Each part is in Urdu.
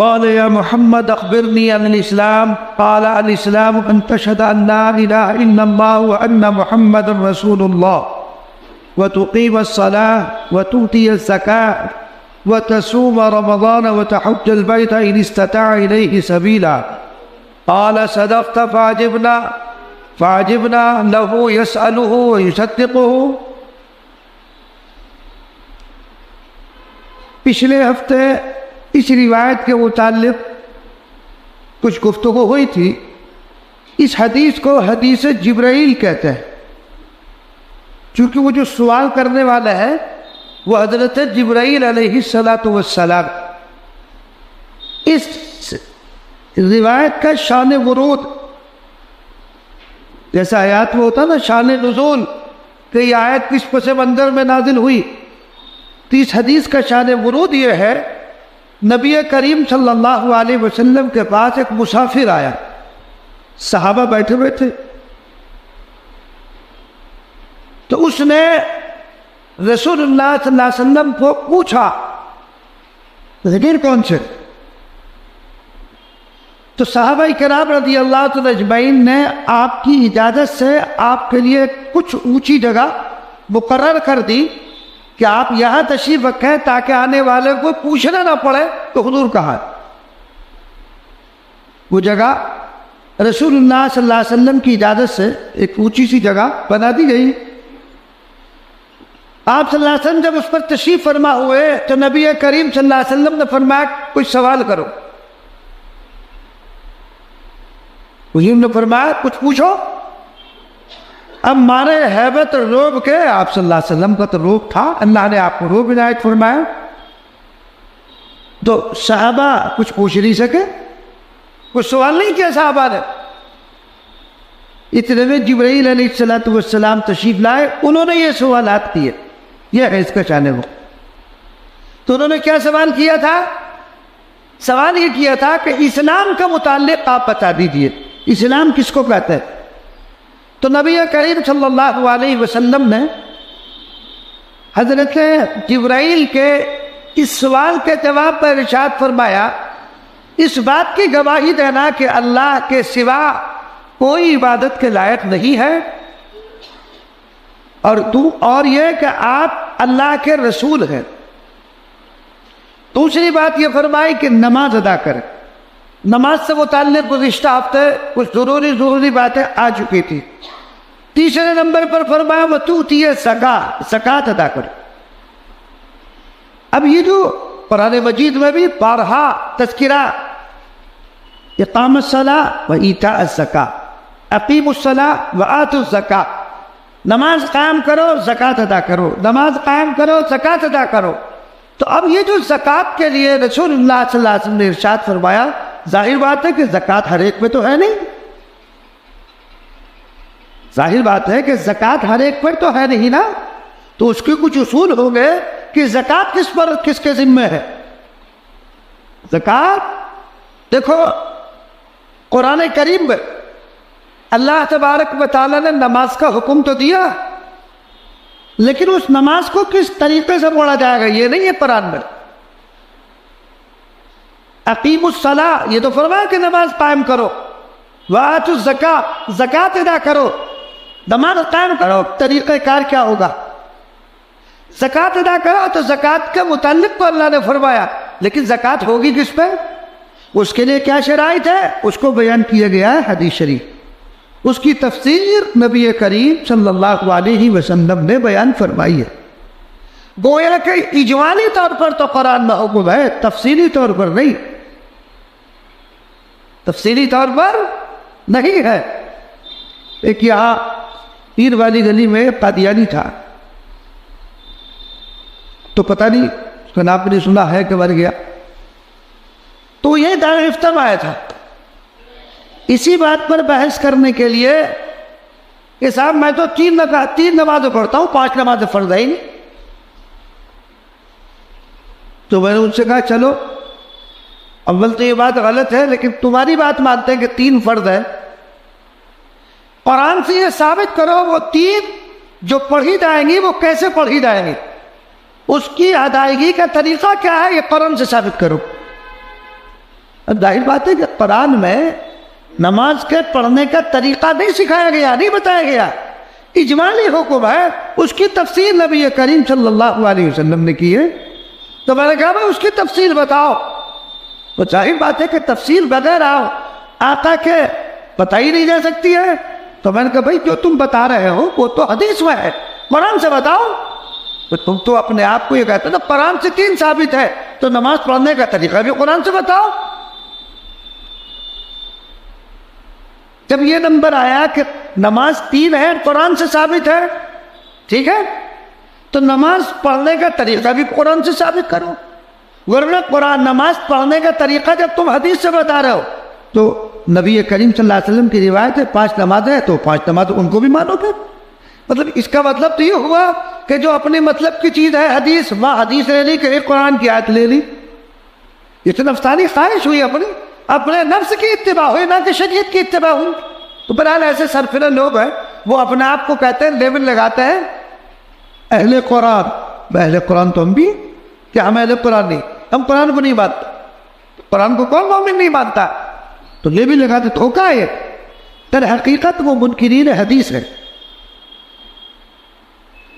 قال يا محمد أخبرني عن الإسلام. قال الإسلام أن تشهد أن لا إله إلا الله وأن محمد رسول الله وتقيم الصلاة وتؤتي الزكاة وتصوم رمضان وتحج البيت إن استطاع إليه سبيلا. قال صدقت فعجبنا له يسأله ويصدقه. پچھلے ہفتے اس روایت کے متعلق کچھ گفتگو ہوئی تھی. اس حدیث کو حدیث جبرائیل کہتے ہیں، چونکہ وہ جو سوال کرنے والا ہے وہ حضرت جبرائیل علیہ السلام. اس روایت کا شان ورود، جیسا آیات میں ہوتا نا شان نزول کہ یہ آیت کس پس منظر میں نازل ہوئی، تو اس حدیث کا شان ورود یہ ہے، نبی کریم صلی اللہ علیہ وسلم کے پاس ایک مسافر آیا، صحابہ بیٹھے ہوئے تھے، تو اس نے رسول اللہ صلی اللہ علیہ وسلم کو پوچھا ذکر کون سے؟ تو صحابہ کرام رضی اللہ تعالی اجمعین نے آپ کی اجازت سے آپ کے لیے کچھ اونچی جگہ مقرر کر دی کہ آپ یہاں تشریف رکھیں تاکہ آنے والے کو پوچھنا نہ پڑے تو حضور کہا. وہ جگہ رسول اللہ صلی اللہ علیہ وسلم کی اجازت سے ایک اونچی سی جگہ بنا دی گئی. آپ صلی اللہ علیہ وسلم جب اس پر تشریف فرما ہوئے تو نبی کریم صلی اللہ علیہ وسلم نے فرمایا کچھ سوال کرو. حضور نے فرمایا کچھ پوچھو. اب مارے ہیبت روب کے، آپ صلی اللہ علیہ وسلم کا تو روب تھا، اللہ نے آپ کو روب عنایت فرمایا، تو صحابہ کچھ پوچھ نہیں سکے، کچھ سوال نہیں کیا صحابہ نے. اتنے میں جبرائیل علیہ السلام تشریف لائے، انہوں نے یہ سوالات کیے. یہ ہے اس کا شان وہ. تو انہوں نے کیا سوال کیا تھا؟ سوال یہ کیا تھا کہ اسلام کا متعلق آپ بتا دیجئے، اسلام کس کو کہتے ہیں؟ تو نبی کریم صلی اللہ علیہ وسلم نے حضرت جبرائیل کے اس سوال کے جواب پر ارشاد فرمایا، اس بات کی گواہی دینا کہ اللہ کے سوا کوئی عبادت کے لائق نہیں ہے، اور یہ کہ آپ اللہ کے رسول ہیں. دوسری بات یہ فرمائی کہ نماز ادا کریں. نماز سے متعلق گزشتہ ہفتے کچھ ضروری باتیں آ چکی تھی. تیسرے نمبر پر فرمایا وَتُؤْتِيَ الزَّكَاةَ، زکوٰۃ ادا کرو. اب یہ جو قرآن مجید میں بھی بارہا تذکرہ اقام الصلاۃ وایتاء الزکاۃ، اقیموا الصلاۃ وآتوا الزکاۃ، نماز قائم کرو زکوٰۃ ادا کرو، نماز قائم کرو زکوٰۃ ادا کرو. تو اب یہ جو زکوٰۃ کے لیے رسول اللہ صلی اللہ علیہ وسلم نے ارشاد فرمایا، ظاہر بات ہے کہ زکوٰۃ ہر ایک میں تو ہے نہیں. ظاہر بات ہے کہ زکوٰۃ ہر ایک پر تو ہے نہیں نا، تو اس کے کچھ اصول ہوں گے کہ زکوٰۃ کس کے ذمہ ہے. زکوٰۃ دیکھو قرآن کریم میں اللہ تبارک و تعالیٰ نے نماز کا حکم تو دیا، لیکن اس نماز کو کس طریقے سے پڑھا جائے گا یہ نہیں ہے قرآن میں. اقیم الصلاۃ یہ تو فرمایا کہ نماز قائم کرو، وآتوا الزکاۃ زکوٰۃ ادا کرو، نماز قائم کرو. طریقہ کار کیا ہوگا؟ زکوٰۃ ادا کرو تو زکوٰۃ کے متعلق تو اللہ نے فرمایا، لیکن زکوٰۃ ہوگی کس پہ؟ اس کے لیے کیا شرائط ہے اس کو بیان کیا گیا ہے حدیث شریف. اس کی تفسیر نبی کریم صلی اللہ علیہ وسلم نے بیان فرمائی ہے. گویا کہ اجمالی طور پر تو قرآن میں حکم ہے، تفصیلی طور پر نہیں، تفصیلی طور پر نہیں ہے. ایک یہاں پیر والی گلی میں قادیانی تھا، تو پتہ نہیں اس کا نام نے سنا ہے کہ مر گیا، تو یہ دار افطار آیا تھا اسی بات پر بحث کرنے کے لیے کہ صاحب میں تو تین نمازیں پڑھتا ہوں، 5 نمازیں فرض ہے ہی نہیں. تو میں نے ان سے کہا چلو اول تو یہ بات غلط ہے، لیکن تمہاری بات مانتے ہیں کہ 3 فرض ہے، قرآن سے یہ ثابت کرو وہ 3 جو پڑھی جائیں گی وہ کیسے پڑھی جائیں گی، اس کی ادائیگی کا طریقہ کیا ہے یہ قرآن سے ثابت کرو. اب ظاہر بات ہے کہ قرآن میں نماز کے پڑھنے کا طریقہ نہیں سکھایا گیا، نہیں بتایا گیا، اجمالی حکم ہے، اس کی تفصیل نبی کریم صلی اللہ علیہ وسلم نے کی ہے۔ تو میں نے کہا بھائی اس کی تفصیل بتاؤ، تو ظاہر بات ہے کہ تفصیل بغیر آقا کے بتائی نہیں جا سکتی ہے۔ تو میں نے کہا بھائی جو تم بتا رہے ہو وہ تو حدیث میں ہے، قرآن سے بتاؤ۔ تو تم تو اپنے آپ کو یہ کہتے ہو قرآن سے 3 ثابت ہے، تو نماز پڑھنے کا طریقہ بھی قرآن سے بتاؤ۔ جب یہ نمبر آیا کہ نماز 3 ہے، قرآن سے ثابت ہے، ٹھیک ہے، تو نماز پڑھنے کا طریقہ بھی قرآن سے ثابت کرو، ورنہ قرآن نماز پڑھنے کا طریقہ جب تم حدیث سے بتا رہے ہو تو نبی کریم صلی اللہ علیہ وسلم کی روایت ہے 5 نمازیں ہیں، تو 5 نماز ان کو بھی مانو پھر۔ مطلب اس کا مطلب تو یہ ہوا کہ جو اپنے مطلب کی چیز ہے حدیث، وہاں حدیث لے لی کہ ایک قرآن کی آیت لے لی، یہ تو نفسانی خواہش ہوئی، اپنے نفس کی اتباع ہوئی، نہ کہ شریعت کی اتباع ہوئی۔ تو بہرحال ایسے سرفرا لوگ ہیں، وہ اپنے آپ کو کہتے ہیں، لیبل لگاتے ہیں اہل قرآن۔ اہل قرآن تو ہم بھی، کہ ہم اہل قرآن نہیں، ہم قرآن کو نہیں مانتے۔ قرآن کو کون مومن نہیں مانتا؟ تو لیبل لگاتے، دھوکہ ہے۔ در حقیقت وہ منکرین حدیث ہے،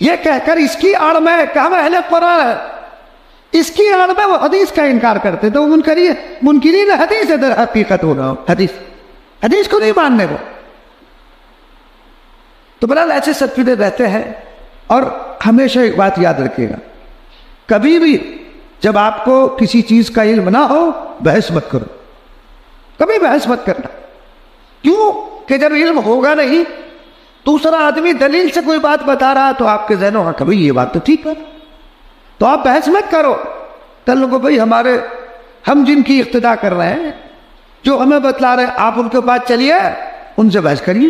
یہ کہہ کر اس کی آڑ میں کہ ہم اہل قرآن ہیں، اس کی آڑ میں وہ حدیث کا انکار کرتے، تو وہ منکرین حدیث ہے در حقیقت ہوگا، حدیث کو نہیں ماننے کو۔ تو بہرحال ایسے سرفرے رہتے ہیں۔ اور ہمیشہ ایک بات یاد رکھیے گا، کبھی بھی جب آپ کو کسی چیز کا علم نہ ہو بحث مت کرو، کبھی بحث مت کرنا۔ کیوں کہ جب علم ہوگا نہیں، دوسرا آدمی دلیل سے کوئی بات بتا رہا تو آپ کے ذہنوں میں کبھی یہ بات تو ٹھیک ہے، تو آپ بحث مت کرو۔ کل کو بھائی ہم جن کی اقتدا کر رہے ہیں، جو ہمیں بتلا رہے ہیں، آپ ان کے پاس چلیے، ان سے بحث کریے۔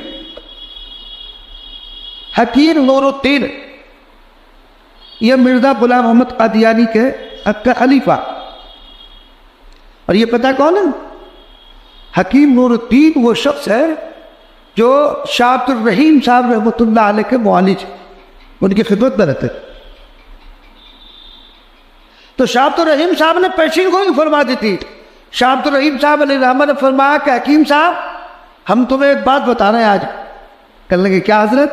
حکیم نور الدین، یہ مرزا غلام محمد قادیانی کے خلیفہ، اور یہ پتہ کون ہے؟ حکیم نور الدین وہ شخص ہے جو شاہ عبد الرحیم صاحب رحمۃ اللہ علیہ کے معالج، ان کی خدمت میں رہتے۔ تو شاہ عبد الرحیم صاحب نے پیشین گوئی فرما دی تھی۔ شاہ عبد الرحیم صاحب علیہ الرحمہ نے فرمایا کہ حکیم صاحب ہم تمہیں ایک بات بتا رہے ہیں آج۔ کہنے لگے کیا حضرت؟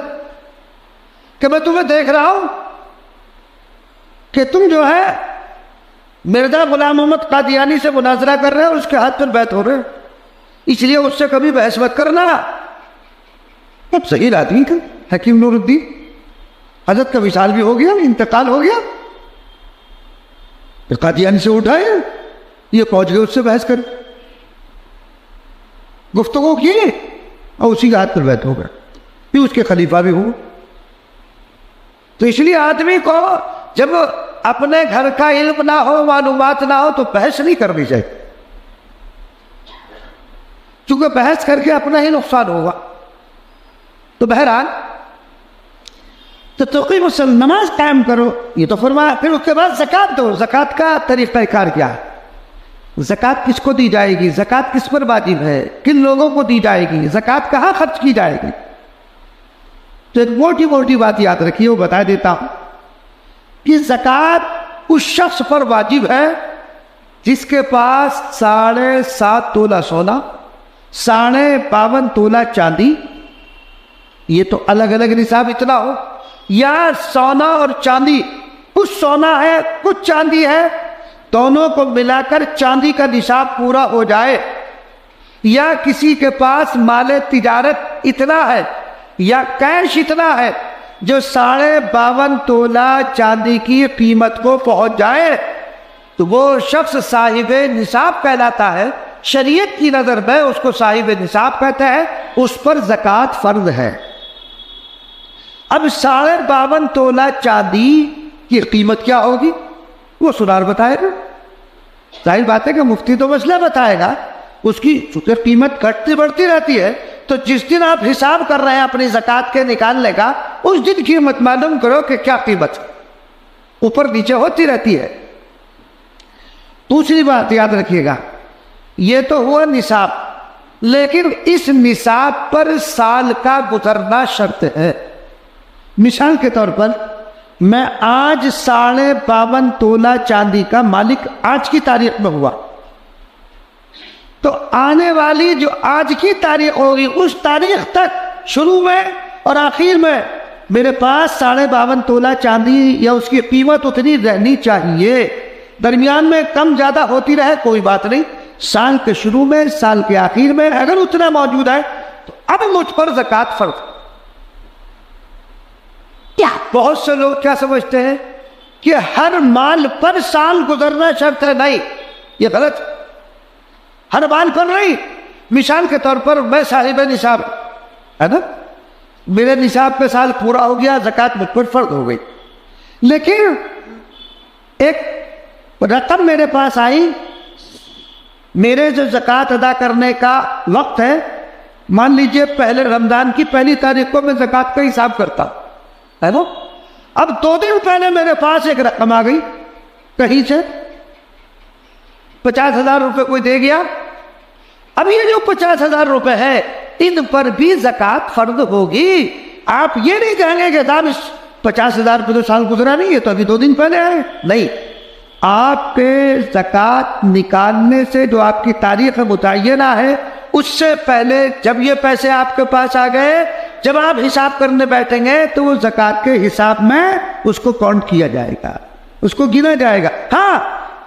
کہ میں تمہیں دیکھ رہا ہوں کہ تم جو ہے مرزا غلام محمد قادیانی سے مناظرہ کر رہے ہیں، اس کے ہاتھ پر بیعت ہو رہے ہیں، اس لیے اس سے کبھی بحث مت کرنا۔ اب صحیح آدمی تھا حکیم نور الدین، حضرت کا وصال بھی ہو گیا، انتقال ہو گیا، قادیانی سے اٹھائے، یہ پہنچ گئے اس سے بحث کر، گفتگو کی، اور اسی کے ہاتھ پر بیعت ہو گیا، پھر اس کے خلیفہ بھی ہو۔ تو اس لیے آدمی کو جب اپنے گھر کا علم نہ ہو، معلومات نہ ہو، تو بحث نہیں کرنی چاہیے، چونکہ بحث کر کے اپنا ہی نقصان ہوگا۔ تو بہرحال تو تقیم الصلاۃ، نماز قائم کرو، یہ تو فرمایا۔ پھر اس کے بعد زکوٰۃ دو۔ زکوٰۃ کا طریقہ کار کیا ہے؟ زکوٰۃ کس کو دی جائے گی؟ زکوٰۃ کس پر واجب ہے؟ کن لوگوں کو دی جائے گی؟ زکوٰۃ کہاں خرچ کی جائے گی؟ تو ایک موٹی موٹی بات یاد رکھیے، وہ بتا دیتا ہوں کہ زکوٰۃ اس شخص پر واجب ہے جس کے پاس 7.5 تولہ سونا، 52.5 تولہ چاندی، یہ تو الگ الگ نصاب اتنا ہو، یا سونا اور چاندی، کچھ سونا ہے کچھ چاندی ہے، دونوں کو ملا کر چاندی کا نصاب پورا ہو جائے، یا کسی کے پاس مال تجارت اتنا ہے یا کیش اتنا ہے جو 52.5 تولہ چاندی کی قیمت کو پہنچ جائے، تو وہ شخص صاحب نصاب کہلاتا ہے۔ شریعت کی نظر میں اس کو صاحب نصاب کہتے ہیں، اس پر زکوٰۃ فرض ہے۔ اب 52.5 تولہ چاندی کی قیمت کیا ہوگی وہ سنار بتائے گا۔ ظاہر بات ہے کہ مفتی تو مسئلہ بتائے گا، اس کی چونکہ قیمت گھٹتی بڑھتی رہتی ہے، تو جس دن آپ حساب کر رہے ہیں اپنی زکوٰۃ کے نکالنے کا، اس دن قیمت معلوم کرو کہ کیا قیمت اوپر نیچے ہوتی رہتی ہے۔ دوسری بات یاد رکھیے گا، یہ تو ہوا نصاب، لیکن اس نصاب پر سال کا گزرنا شرط ہے۔ مثال کے طور پر میں آج 52.5 تولہ چاندی کا مالک آج کی تاریخ میں ہوا، تو آنے والی جو آج کی تاریخ ہوگی اس تاریخ تک شروع میں اور آخر میں میرے پاس 52.5 تولہ چاندی یا اس کی قیمت اتنی رہنی چاہیے. درمیان میں کم زیادہ ہوتی رہے کوئی بات نہیں، سال کے شروع میں سال کے آخر میں اگر اتنا موجود ہے تو اب مجھ پر زکوٰۃ فرض. بہت سے لوگ کیا سمجھتے ہیں کہ ہر مال پر سال گزرنا شرط ہے. نہیں، یہ غلط. ہر مال پر نہیں. مثال کے طور پر میں صاحب نصاب ہے نا، میرے نصاب پہ سال پورا ہو گیا، زکوٰۃ مجھ پر فرض ہو گئی. لیکن ایک رقم میرے پاس آئی، میرے جو زکوٰۃ ادا کرنے کا وقت ہے، مان لیجئے پہلے رمضان کی پہلی تاریخ کو میں زکوٰۃ کا حساب کرتا ہے نا. اب 2 دن پہلے میرے پاس ایک رقم آ گئی کہیں سے، 50,000 روپے کوئی دے گیا. اب یہ جو 50,000 روپے ہے ان پر بھی زکوٰۃ فرض ہوگی. آپ یہ نہیں کہیں گے کہ صاحب اس 50,000 روپے تو سال گزرا نہیں ہے تو ابھی 2 دن پہلے آئے. نہیں، آپ کے زکوٰۃ نکالنے سے جو آپ کی تاریخ متعینہ ہے اس سے پہلے جب یہ پیسے آپ کے پاس آ گئے، جب آپ حساب کرنے بیٹھیں گے تو وہ زکوٰۃ کے حساب میں اس کو کاؤنٹ کیا جائے گا، اس کو گنا جائے گا. ہاں،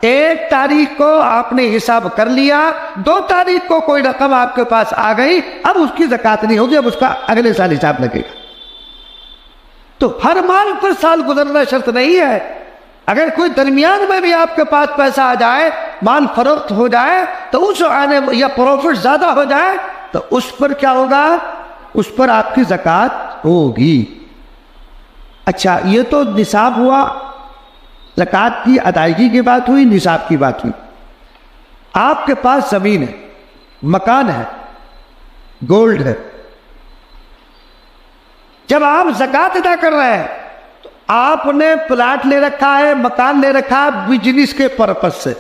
1 تاریخ کو آپ نے حساب کر لیا، 2 تاریخ کو کوئی رقم آپ کے پاس آ گئی، اب اس کی زکوٰۃ نہیں ہوگی، اب اس کا اگلے سال حساب لگے گا. تو ہر مال پر سال گزرنا شرط نہیں ہے. اگر کوئی درمیان میں بھی آپ کے پاس پیسہ آ جائے، مال فروخت ہو جائے تو اس آنے یا پروفٹ زیادہ ہو جائے تو اس پر کیا ہوگا؟ اس پر آپ کی زکوٰۃ ہوگی. اچھا، یہ تو نصاب ہوا، زکوٰۃ کی ادائیگی کی بات ہوئی، نصاب کی بات ہوئی. آپ کے پاس زمین ہے، مکان ہے، گولڈ ہے. جب آپ زکوٰۃ ادا کر رہے ہیں تو آپ نے پلاٹ لے رکھا ہے، مکان لے رکھا ہے بزنس کے پرپس سے،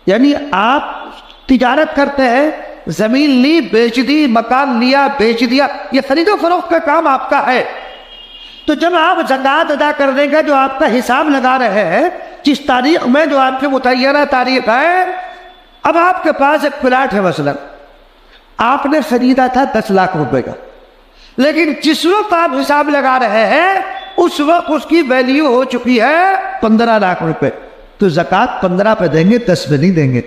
یعنی آپ تجارت کرتے ہیں، زمین لی بیچ دی، مکان لیا بیچ دیا، یہ خرید و فروخت کا کام آپ کا ہے. تو جب آپ زکوٰۃ ادا کرنے کا جو آپ کا حساب لگا رہے ہیں، جس تاریخ میں جو آپ کی متعینہ تاریخ ہے، اب آپ کے پاس ایک پلاٹ ہے، مثلا آپ نے خریدا تھا 10 لاکھ روپے کا، لیکن جس وقت آپ حساب لگا رہے ہیں اس وقت اس کی ویلیو ہو چکی ہے 15 لاکھ روپے. تو زکوٰۃ 15 پہ دیں گے، 10 پہ نہیں دیں گے.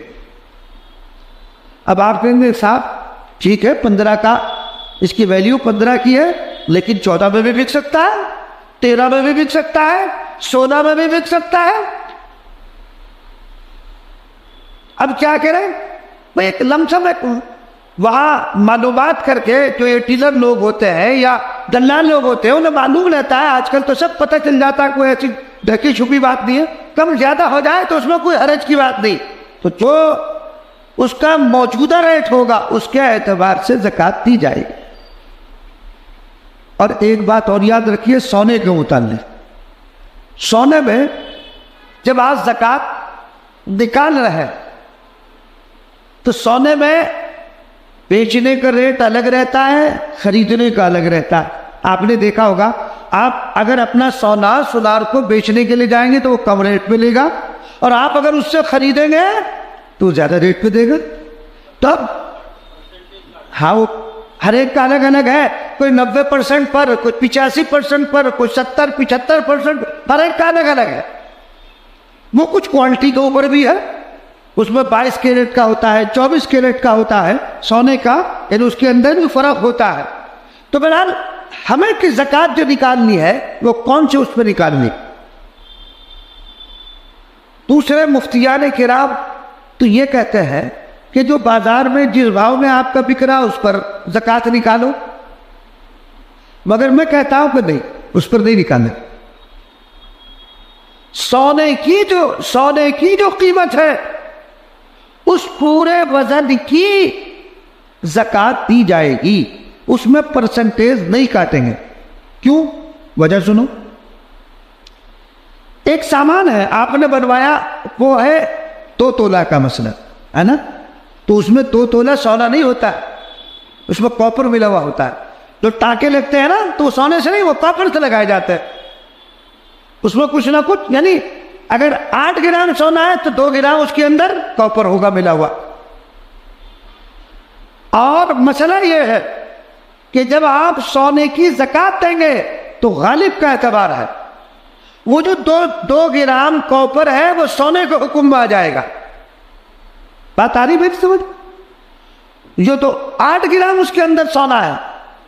اب آپ کہیں گے صاحب ٹھیک ہے، 15 کا اس کی ویلیو 15 کی ہے، لیکن 14 میں بھی بک سکتا ہے، 13 میں بھی بک سکتا ہے، 16 میں بھی بک سکتا ہے. اب کیا کریں؟ میں ایک لمسم وہاں معلومات کر کے جو ڈیلر لوگ ہوتے ہیں یا دلال لوگ ہوتے ہیں انہیں معلوم رہتا ہے. آج کل تو سب پتہ چل جاتا ہے، کوئی ایسی ڈھکی چھپی بات نہیں ہے. کم زیادہ ہو جائے تو اس میں کوئی حرج کی بات نہیں. تو جو اس کا موجودہ ریٹ ہوگا اس کے اعتبار سے زکوٰۃ دی جائے گی. اور ایک بات اور یاد رکھیے سونے کے متعلق، سونے میں جب آپ زکوٰۃ نکال رہے ہیں تو سونے میں بیچنے کا ریٹ الگ رہتا ہے، خریدنے کا الگ رہتا ہے. آپ نے دیکھا ہوگا، آپ اگر اپنا سونار کو بیچنے کے لیے جائیں گے تو وہ کم ریٹ پہ لے گا، اور آپ اگر اس سے خریدیں گے تو زیادہ ریٹ پہ دے گا. تب ہاں، وہ ہر ایک کا الگ الگ ہے. کوئی 90% پر، کوئی 85% پر، کوئی 70-75%، ہر ایک کا الگ الگ ہے. وہ کچھ کوالٹی کے اوپر بھی ہے. اس میں 22 کیرٹ کا ہوتا ہے، 24 کیرٹ کا ہوتا ہے سونے کا، یعنی اس کے اندر بھی فرق ہوتا ہے. تو بہرحال ہمیں کی زکوٰۃ جو نکالنی ہے وہ کون سے اس پہ نکالنی؟ دوسرے مفتیان کرام تو یہ کہتے ہیں کہ جو بازار میں جس بھاؤ میں آپ کا بک رہا اس پر زکوٰۃ نکالو، مگر میں کہتا ہوں کہ نہیں، اس پر نہیں نکالنے. سونے کی جو قیمت ہے اس پورے وزن کی زکوٰۃ دی جائے گی، اس میں پرسنٹیج نہیں کاٹیں گے. کیوں؟ وجہ سنو. ایک سامان ہے آپ نے بنوایا، وہ ہے 2 تولہ کا مثلا، ہے نا؟ تو اس میں 2 تولہ سونا نہیں ہوتا ہے، اس میں کاپر ملا ہوا ہوتا ہے. جو ٹانکے لگتے ہیں نا تو وہ سونے سے نہیں، وہ کاپر سے لگائے جاتے ہیں. اس میں کچھ نہ کچھ، یعنی اگر 8 گرام سونا ہے تو 2 گرام اس کے اندر کاپر ہوگا ملا ہوا. اور مسئلہ یہ ہے کہ جب آپ سونے کی زکات دیں گے تو غالب کا اعتبار ہے، وہ جو 2 گرام کاپر ہے وہ سونے کے حکم میں آ جائے گا. بات آ رہی میری سمجھ؟ جو تو 8 گرام اس کے اندر سونا ہے،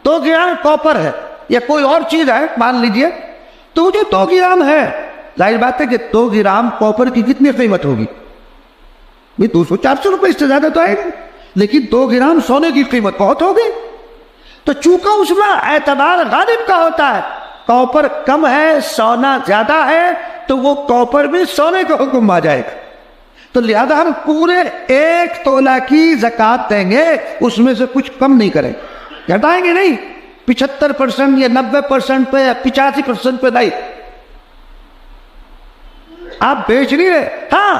2 گرام کاپر ہے یا کوئی اور چیز ہے مان لیجئے، تو جو 2 گرام ہے، ظاہر بات ہے کہ 2 گرام کاپر کی کتنی قیمت ہوگی؟ 200-400 روپے، اس سے زیادہ تو آئے گی، لیکن 2 گرام سونے کی قیمت بہت ہوگی. تو چونکہ اس میں اعتبار غالب کا ہوتا ہے، کاپر کم ہے سونا زیادہ ہے، تو وہ کاپر بھی سونے کے حکم میں آ جائے گا. تو لہذا ہم پورے 1 تولہ کی زکات دیں گے، اس میں سے کچھ کم نہیں کریں، گھٹائیں گے نہیں، 75% یا 90% پہ یا 85% پہ نہیں. آپ بیچ نہیں رہے. ہاں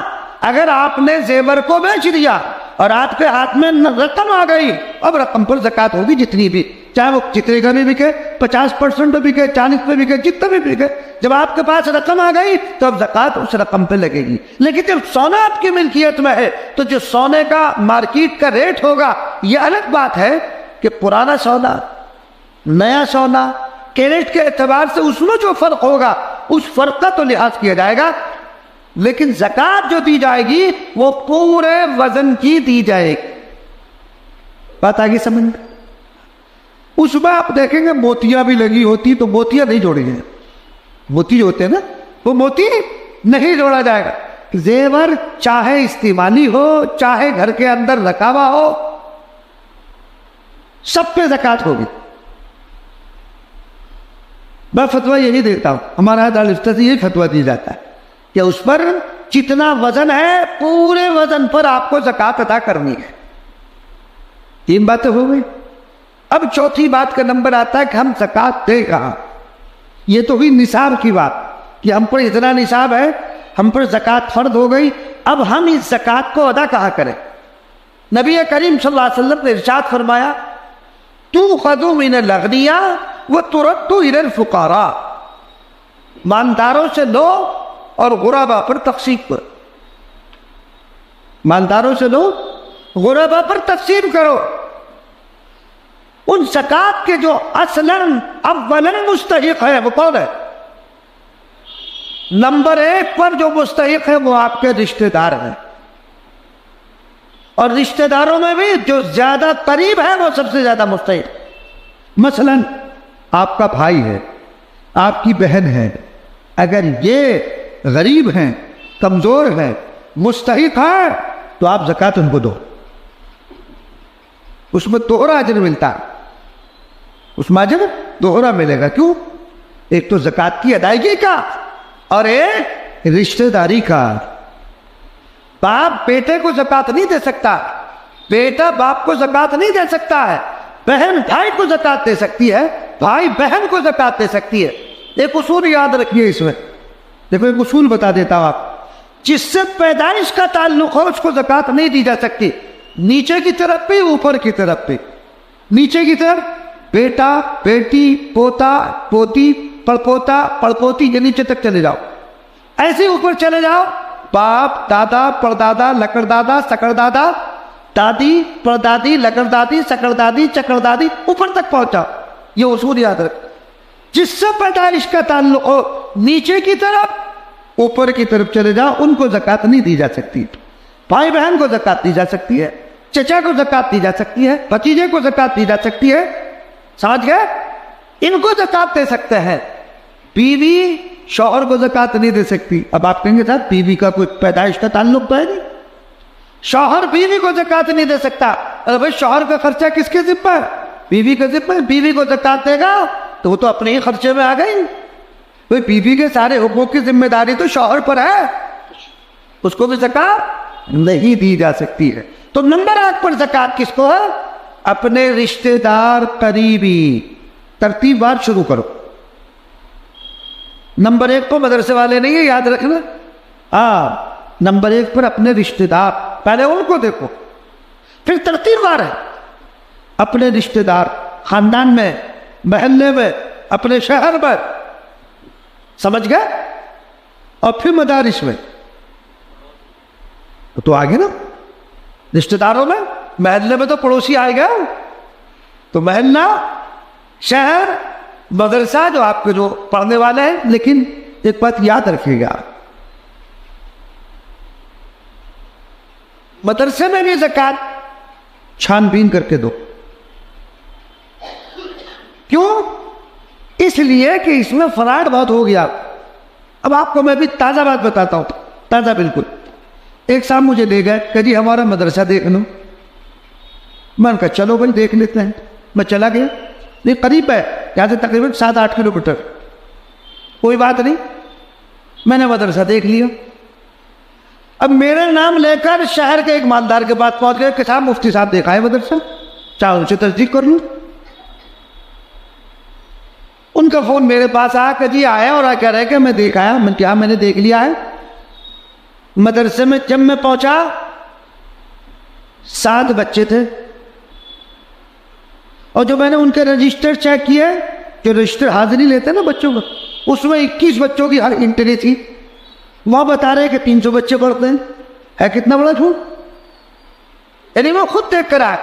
اگر آپ نے زیور کو بیچ دیا اور آپ کے ہاتھ میں رقم آ گئی، اب رقم پر زکات ہوگی جتنی بھی، چاہے وہ جتنے کا بھی بکے، 50% پہ بکے، 40% پہ بکے، جتنا بھی بکے، جب آپ کے پاس رقم آ گئی تو اب زکات اس رقم پہ لگے گی. لیکن جب سونا آپ کی ملکیت میں ہے تو جو سونے کا مارکیٹ کا ریٹ ہوگا، یہ الگ بات ہے کہ پرانا سونا، نیا سونا، کیرٹ کے اعتبار سے اس میں جو فرق ہوگا اس فرق کا تو لحاظ کیا جائے گا. لیکن زکات جو دی جائے گی وہ پورے وزن کی دی جائے گی. بات آگے سمجھ میں؟ اس میں آپ دیکھیں گے موتیاں بھی لگی ہوتی تو موتیاں نہیں جوڑیں گے. موتی جو ہوتے ہیں نا وہ موتی نہیں جوڑا جائے گا. زیور چاہے استعمالی ہو چاہے گھر کے اندر رکھا ہوا ہو، سب پہ زکات ہوگی. میں فتویٰ یہی دیتا ہوں، ہمارا دارالفتہ سے یہ فتویٰ دی جاتا ہے کہ اس پر جتنا وزن ہے پورے وزن پر آپ کو زکات ادا کرنی ہے. 3 باتیں ہو گئی. اب چوتھی بات کا نمبر آتا ہے کہ ہم زکات دے کہاں. یہ تو ہوئی نصاب کی بات کہ ہم پر اتنا نصاب ہے، ہم پر زکات فرض ہو گئی. اب ہم اس زکات کو ادا کہاں کریں؟ نبی کریم صلی اللہ علیہ وسلم نے ارشاد فرمایا، تؤخذ من الاغنیاء وترد الى الفقراء، مالداروں سے لو اور غربا پر تقسیم کرو. مالداروں سے لو، غربا پر تقسیم کرو. ان زکات کے جو اصلاً اولاً مستحق ہے وہ کون ہے؟ نمبر 1 پر جو مستحق ہے وہ آپ کے رشتہ دار ہیں، اور رشتہ داروں میں بھی جو زیادہ قریب ہے وہ سب سے زیادہ مستحق. مثلاً آپ کا بھائی ہے، آپ کی بہن ہے، اگر یہ غریب ہیں، کمزور ہیں، مستحق ہیں، تو آپ زکات ان کو دو. اس میں دوہرا اجر ملتا ہے، اس میں اجر دوہرا ملے گا. کیوں؟ ایک تو زکات کی ادائیگی کا اور ایک رشتہ داری کا. باپ بیٹے کو زکات نہیں دے سکتا، بیٹا باپ کو زکات نہیں دے سکتا ہے، بہن بھائی کو زکات دے سکتی ہے، بھائی بہن کو زکات دے سکتی ہے. ایک اصول یاد رکھیے اس میں، دیکھو ایک اصول بتا دیتا ہوں آپ. جس سے پیدائش کا تعلق ہو اس کو زکات نہیں دی جا سکتی، نیچے کی طرف بھی اوپر کی طرف بھی. نیچے کی طرف بیٹا، بیٹی، پوتا، پوتی، پڑپوتا، پڑپوتی، یہ نیچے تک چلے جاؤ. ایسے اوپر چلے جاؤ، باپ، دادا، پردادا، لکڑ دادا، سکڑ دادا، دادی، پردادی، لکڑ دادی، سکڑ دادی، چکر دادی، اوپر تک پہنچاؤ. یہ اصول یاد رکھ. جس سے پیدائش کا تعلق ہو نیچے کی طرف اوپر کی طرف چلے جاؤ، ان کو زکات نہیں دی جا سکتی. بھائی بہن کو زکات دی جا سکتی ہے، چچا کو زکات دی جا سکتی ہے، بھتیجے کو زکات دی جا سکتی ہے. سمجھ گئے؟ ان کو زکات دے سکتے ہیں. بیوی شوہر کو زکات نہیں دے سکتی. اب آپ کہیں گے صاحب بیوی کا کوئی پیدائش کا تعلق تو ہے نہیں، شوہر بیوی کو زکات نہیں دے سکتا. ارے بھائی شوہر کا خرچہ کس کے ذمہ ہے؟ بیوی کا ذمہ ہے. بیوی کو زکات دے گا تو وہ تو اپنے ہی خرچے میں آ گئی. بھائی بیوی کے سارے حقوق کی ذمہ داری تو شوہر پر ہے، اس کو بھی زکات نہیں دی جا سکتی ہے. تو نمبر 1 پر زکات کس کو ہے؟ اپنے رشتہ دار قریبی. ترتیب بار شروع کرو. نمبر 1 پر مدرسے والے نہیں ہے، یاد رکھنا. نمبر 1 پر اپنے رشتہ دار، پہلے ان کو دیکھو. پھر ترتیب بار ہے اپنے رشتہ دار، خاندان میں، محلے میں، اپنے شہر میں. سمجھ گئے؟ اور پھر مدارس میں. تو آگے نا رشتہ داروں میں، محلے میں تو پڑوسی آئے گا. تو محلہ, شہر, مدرسہ جو آپ کے جو پڑھنے والے ہیں. لیکن ایک بات یاد رکھیے گا, مدرسے میں بھی زکات چھان بین کر کے دو. کیوں؟ اس لیے کہ اس میں فراڈ بہت ہو گیا. اب آپ کو میں بھی تازہ بات بتاتا ہوں, تازہ بالکل. ایک صاحب مجھے لے گئے کہ جی ہمارا مدرسہ دیکھ لو. میں نے کہا چلو بھائی دیکھ لیتے ہیں. میں چلا گیا, یہ قریب ہے یہاں سے تقریباً 7-8 کلومیٹر. کوئی بات نہیں, میں نے مدرسہ دیکھ لیا. اب میرے نام لے کر شہر کے ایک مالدار کے پاس پہنچ گئے کہ صاحب مفتی صاحب دیکھا ہے مدرسہ, چاہے ان سے تصدیق کر لوں. ان کا فون میرے پاس آیا کہ جی آیا, اور کہہ رہے کہ میں دیکھ آیا. میں نے دیکھ لیا ہے. مدرسے میں جب میں پہنچا 7 بچے تھے, اور جو میں نے ان کے رجسٹر چیک کیے, جو رجسٹر حاضری لیتے ہیں نا بچوں کو, اس میں 21 بچوں کی ہر انٹری تھی. وہاں بتا رہے کہ 300 بچے پڑھتے ہیں. ہے کتنا بڑا جھوٹ. یعنی میں خود دیکھ کر آیا,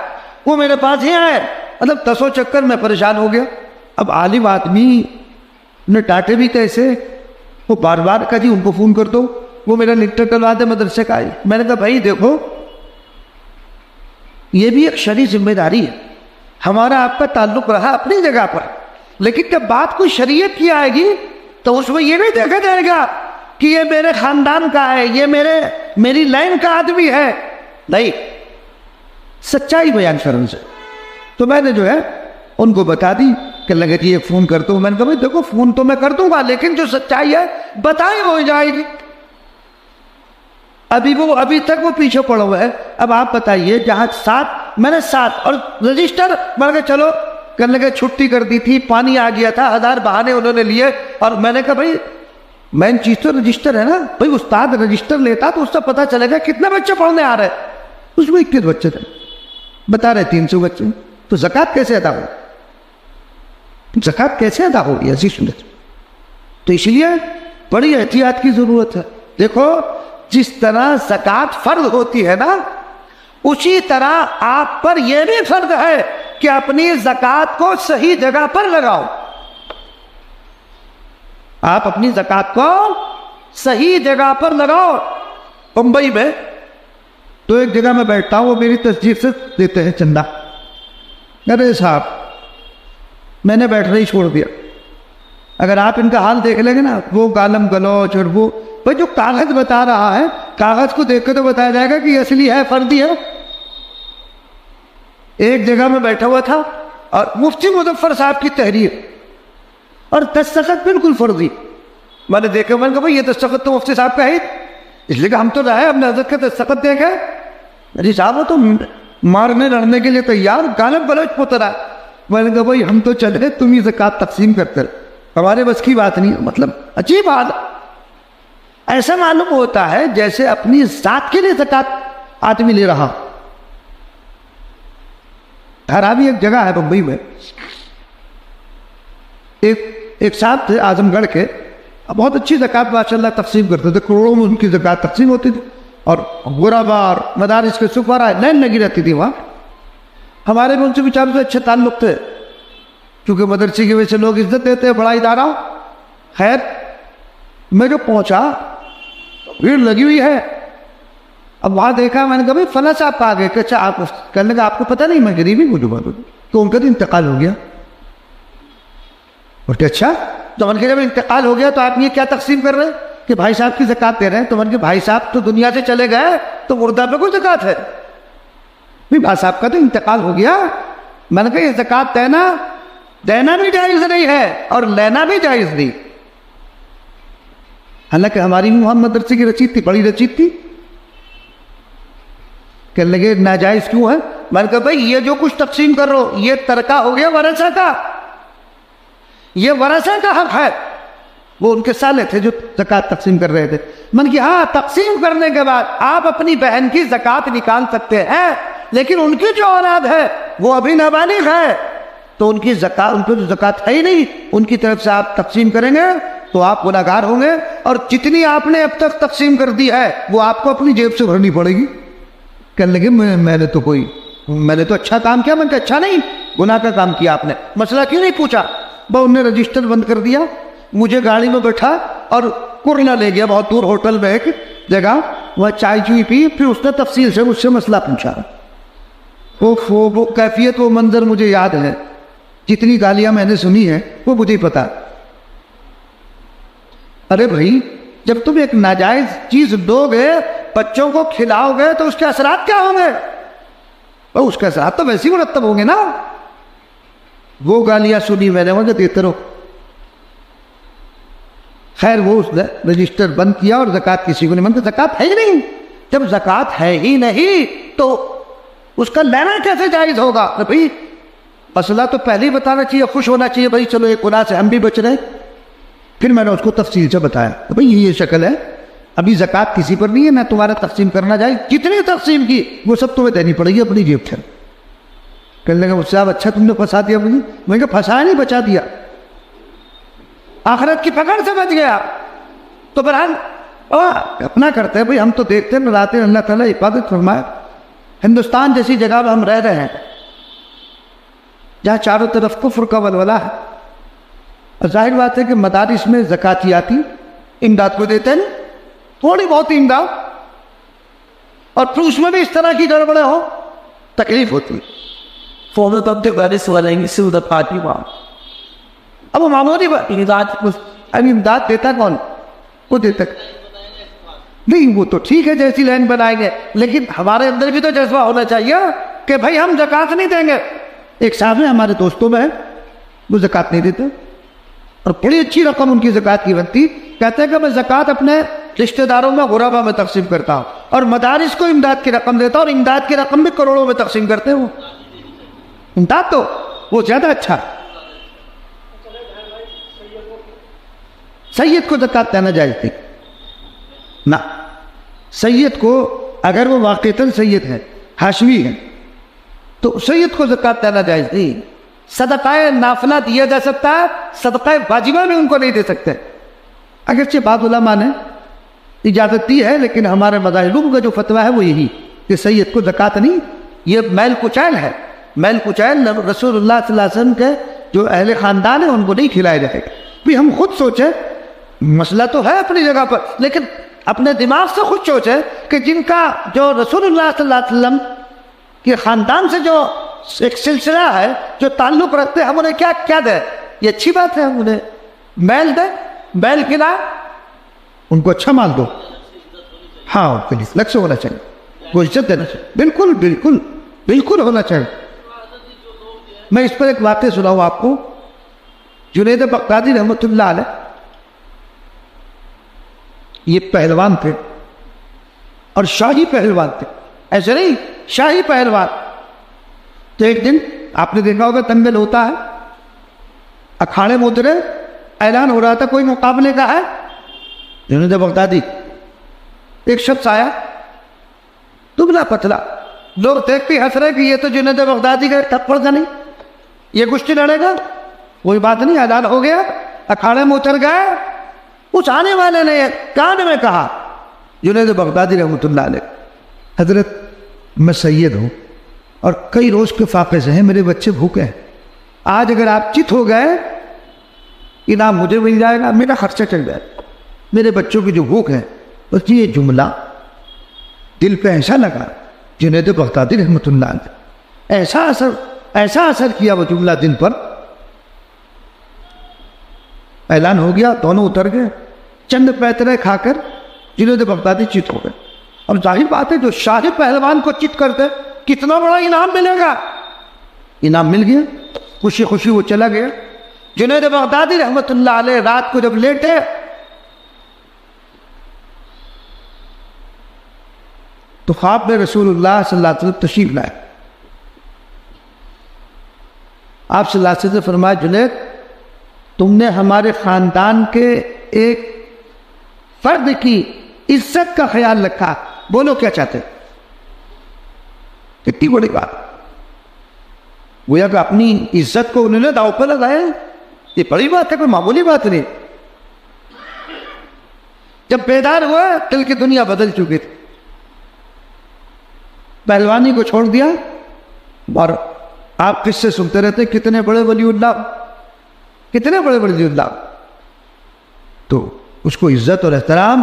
وہ میرے پاس ہی آئے. مطلب 10 چکر میں پریشان ہو گیا. اب عالم آدمی نے ڈانٹے بھی کیسے, وہ بار بار کہا جی ان کو فون کر دو, وہ میرا لنکٹر کروا دے مدرسے کا. میں نے کہا بھائی دیکھو, یہ بھی ایک شرعی ذمہ داری ہے. ہمارا آپ کا تعلق رہا اپنی جگہ پر, لیکن جب بات کوئی شریعت کی آئے گی تو اس میں یہ نہیں دیکھا جائے گا کہ یہ میرے خاندان کا ہے, یہ میری لائن کا آدمی ہے. نہیں, سچائی بیان کرنے سے. تو میں نے جو ہے ان کو بتا دی کہ لگے کہ یہ فون کر دو. میں نے کہا بھائی دیکھو فون تو میں کر دوں گا, لیکن جو سچائی ہے بتائیں ہو جائے گی. ابھی تک وہ پیچھے پڑا ہوا ہے. اب آپ بتائیے, جہاں 7 میں نے 7 اور رجسٹر بڑھ کے چلو کرنے کے چھٹی کر دی تھی, پانی آ گیا تھا, 1000 بہانے انہوں نے لیے. اور میں نے کہا بھائی مین چیز تو رجسٹر ہے نا بھائی. استاد رجسٹر لیتا تو اس سے پتہ چلے گا کتنے بچے پڑھنے آ رہے ہیں. اس میں 21 بچے تھے, بتا رہے 300 بچے. تو زکوٰۃ کیسے ادا ہو, زکوٰۃ کیسے ادا ہوگی ایسی صورت؟ تو اس لیے بڑی احتیاط کی ضرورت ہے. دیکھو جس طرح زکوٰۃ فرض ہوتی ہے نا, اسی طرح آپ پر یہ بھی فرض ہے کہ اپنی زکوٰۃ کو صحیح جگہ پر لگاؤ. آپ اپنی زکوٰۃ کو صحیح جگہ پر لگاؤ. بمبئی میں تو ایک جگہ میں بیٹھتا ہوں, وہ میری تصدیق سے دیتے ہیں چندہ. ارے صاحب میں نے بیٹھنا ہی چھوڑ دیا. اگر آپ ان کا حال دیکھ لیں گے نا, وہ گالم گلوچ, اور وہ بھائی جو کاغذ بتا رہا ہے, کاغذ کو دیکھ کے تو بتایا جائے گا کہ یہ اصلی ہے فردی ہے. ایک جگہ میں بیٹھا ہوا تھا اور مفتی مظفر صاحب کی تحریر اور دستخط بالکل فرضی. میں نے دیکھا, میں نے کہا بھائی یہ دستخط تو مفتی صاحب کا ہے, اس لیے کہ ہم تو رہے, ہم نے حضرت کا دستخط دیکھا. جی صاحب وہ تو مارنے لڑنے کے لیے تیار, گالم گلوچ پوترا. میں نے کہا بھائی ہم تو چل رہے, تم ہی زکوٰۃ تقسیم کرتے رہے, ہمارے بس کی بات نہیں. مطلب عجیب حال. ایسا معلوم ہوتا ہے جیسے اپنی ذات کے لیے زکوٰۃ آدمی لے رہا. دھرابی ایک جگہ ہے بمبئی میں, ایک صاحب تھے اعظم گڑھ کے, بہت اچھی زکوٰۃ ماشاء اللہ تقسیم کرتے تھے, کروڑوں میں ان کی زکوٰۃ تقسیم ہوتی تھی. اور غربا اور مدارس کے سفراء لائن لگی رہتی تھی وہاں. ہمارے بھی ان سے بیچاروں سے اچھے تعلق تھے, کیونکہ مدرسے کی وجہ سے لوگ عزت دیتے ہیں, بڑا ادارہ. خیر میں جو پہنچا بھیڑ لگی ہوئی ہے. اب وہاں دیکھا, میں نے کہا بھائی فلاں صاحب کہا گیا کہ اچھا آپ کہنے کا آپ کو پتہ نہیں میں غریبی کو ڈوبا دوں, تو ان کا تو انتقال ہو گیا. بولتے اچھا, تو میں نے کہا جب انتقال ہو گیا تو آپ یہ کیا تقسیم کر رہے ہیں کہ بھائی صاحب کی زکوٰۃ دے رہے ہیں؟ تو میں نے کہا بھائی صاحب تو دنیا سے چلے گئے, تو مردہ پہ کوئی زکوٰۃ ہے؟ بھائی صاحب کا تو انتقال ہو گیا. میں نے کہا یہ زکوٰۃ دینا بھی جائز نہیں ہے اور لینا بھی جائز نہیں. حالانکہ ہماری محمد مدرسے کی رسید تھی, بڑی رسید تھی. کہنے لگے ناجائز کیوں ہے؟ میں نے کہا بھائی یہ جو کچھ تقسیم کر رہے ہو یہ ترکہ ہو گیا ورثہ کا, یہ ورثہ کا حق ہے. وہ ان کے سالے تھے جو زکوٰۃ تقسیم کر رہے تھے. میں نے کہا ہاں تقسیم کرنے کے بعد آپ اپنی بہن کی زکوٰۃ نکال سکتے ہیں, لیکن ان کی جو اولاد ہے وہ ابھی نابالغ ہے, تو ان کی زکوٰۃ, ان کو جو زکوٰۃ ہے ہی نہیں, ان کی طرف سے آپ تقسیم کریں گے تو آپ گنہگار ہوں گے, اور جتنی آپ نے اب تک تقسیم کر دی ہے وہ آپ کو اپنی جیب سے بھرنی پڑے گی. کہنے لگے میں نے تو کوئی میں نے تو اچھا کام کیا. میں نے کہا اچھا نہیں, گناہ کا کام کیا آپ نے, مسئلہ کیوں نہیں پوچھا. بہو نے رجسٹر بند کر دیا, مجھے گاڑی میں بیٹھا اور کرلا لے گیا بہت دور ہوٹل میں ایک جگہ, وہاں چائے چوئی پی, پھر اس نے تفصیل سے مجھ سے مسئلہ پوچھا. وہ کیفیت, وہ منظر مجھے یاد ہے. جتنی گالیاں میں نے سنی ہیں وہ مجھے پتا. ارے بھائی, جب تم ایک ناجائز چیز دو گے, بچوں کو کھلاؤ گے, تو اس کے اثرات کیا ہوں گے؟ اس کے اثرات تو ویسے ہی مرتب ہوں گے نا. وہ گالیاں سنی میں نے, مجھے دیتے رہو. خیر وہ اس نے رجسٹر بند کیا اور زکوٰۃ کسی کو نہیں. من زکوٰۃ ہے ہی نہیں. جب زکوٰۃ ہے ہی نہیں تو اس کا لینا کیسے جائز ہوگا؟ بھائی مسئلہ تو پہلے ہی بتانا چاہیے, خوش ہونا چاہیے بھائی چلو ایک گناہ سے ہم بھی بچ رہے. پھر میں نے اس کو تفصیل سے بتایا بھائی یہ شکل ہے, ابھی زکوٰۃ کسی پر نہیں ہے, نہ تمہارا تقسیم کرنا جائے. کتنی تقسیم کی وہ سب تمہیں دینی پڑے گی اپنی جیب سے. کہنے لگا مجھ سے, آپ اچھا تم نے پھنسا دیا مجھے. میں نے کہا پھنسایا نہیں, بچا دیا, آخرت کی پکڑ سے بچ گیا. تو برحال اپنا کرتے ہیں بھائی, ہم تو دیکھتے ہیں نظراتے ہیں, اللہ تعالیٰ حفاظت فرمائے. ہندوستان جیسی جگہ میں ہم رہ رہے ہیں جہاں چاروں طرف کفر کا ولولہ ہے, اور ظاہر بات ہے کہ مدارس میں زکاتیاتی امداد کو دیتے ہیں, تھوڑی بہت امداد, اور پھر اس میں بھی اس طرح کی گڑبڑیں ہو, تکلیف ہوتی ہے. اب وہ معمولی امداد دیتا کون؟ وہ دیتا نہیں. وہ تو ٹھیک ہے جیسی لائن بنائیں گے, لیکن ہمارے اندر بھی تو جذبہ ہونا چاہیے کہ بھائی ہم زکوٰۃ نہیں دیں گے. ایک صاحب ہے ہمارے دوستوں میں, وہ زکوٰۃ نہیں دیتے, اور بڑی اچھی رقم ان کی زکوٰۃ کی بنتی. کہتے ہیں کہ میں زکوٰۃ اپنے رشتہ داروں میں غربا میں تقسیم کرتا ہوں, اور مدارس کو امداد کی رقم دیتا ہوں, اور امداد کی رقم بھی کروڑوں میں تقسیم کرتے ہیں. وہ امداد تو وہ زیادہ اچھا. سید کو زکوٰۃ دینا جائز تھی نہ. سید کو اگر وہ واقعتاً سید ہے, ہاشمی ہے, تو سید کو زکوٰۃ دینا جائز نہیں. صدقہ نافلہ دیا جا سکتا ہے, صدقہ واجبہ میں ان کو نہیں دے سکتے. اگرچہ بعض علماء نے اجازت دی ہے, لیکن ہمارے مذاہب کا جو فتویٰ ہے وہ یہی کہ سید کو زکوٰۃ نہیں. یہ میل کچیل ہے, میل کچیل رسول اللہ صلی اللہ علیہ وسلم کے جو اہل خاندان ہیں ان کو نہیں کھلائے جائے گا. بھی ہم خود سوچیں, مسئلہ تو ہے اپنی جگہ پر, لیکن اپنے دماغ سے خود سوچیں کہ جن کا جو رسول اللہ صلی اللہ علیہ وسلم کے خاندان سے جو ایک سلسلہ ہے, جو تعلق رکھتے ہیں, ہم انہیں کیا کیا دیں؟ یہ اچھی بات ہے, ہم انہیں میل دیں, میل کھلائیں, ان کو اچھا مال دو. ہاں ان کے لیے الگ سے ہونا چاہیے, وہ عزت دینا چاہیے. بالکل بالکل بالکل ہونا چاہیے. میں اس پر ایک واقعہ سناؤں آپ کو. جنید بغدادی رحمۃ اللہ علیہ یہ پہلوان تھے, اور شاہی پہلوان تھے, ایسے نہیں شاہی پہلوان. تو ایک دن آپ نے دیکھا ہوگا دنگل ہوتا ہے, اکھاڑے میں اترے, اعلان ہو رہا تھا کوئی مقابلے کا ہے. جنید بغدادی, ایک شخص آیا دبلا پتلا, لوگ دیکھتے ہنس رہے کہ یہ تو جنید بغدادی کا تھپڑ کا نہیں, یہ کشتی لڑے گا. کوئی بات نہیں, اعلان ہو گیا, اکھاڑے میں اتر گئے. اس آنے والے نے کان میں کہا جنید بغدادی رحمۃ اللہ علیہ, حضرت میں سید ہوں اور کئی روز کے فاقے سے ہیں, میرے بچے بھوکے ہیں, آج اگر آپ چت ہو گئے انعام مجھے مل جائے گا, میرا خرچہ چل جائے گا, میرے بچوں کی جو بھوک ہے. بس یہ جملہ دل پہ ایسا لگا جنید بغدادی رحمۃ اللہ علیہ, ایسا اثر کیا وہ جملہ دن پر. اعلان ہو گیا, دونوں اتر گئے, چند پیترے کھا کر جنید بغدادی چت ہو گئے. اب ظاہر بات ہے جو شاہی پہلوان کو چت کرتے کتنا بڑا انعام ملے گا. انعام مل گیا, خوشی خوشی وہ چلا گیا. جنید بغدادی رحمۃ اللہ علیہ رات کو جب لیٹے تو خواب میں رسول اللہ صلی اللہ علیہ وسلم تشریف لائے. آپ صلی اللہ علیہ وسلم نے فرمایا, جنید تم نے ہمارے خاندان کے ایک فرد کی عزت کا خیال رکھا, بولو کیا چاہتے. کتنی بڑی بات, گویا کہ اپنی عزت کو انہوں نے داؤ پہ لگایا. یہ بڑی بات ہے, کوئی معمولی بات نہیں. جب بیدار ہوا دل کی دنیا بدل چکی تھی. پہلوانی کو چھوڑ دیا, اور آپ قصے سنتے رہتے ہیں کتنے بڑے ولی اللہ، کتنے بڑے ولی اللہ، تو اس کو عزت اور احترام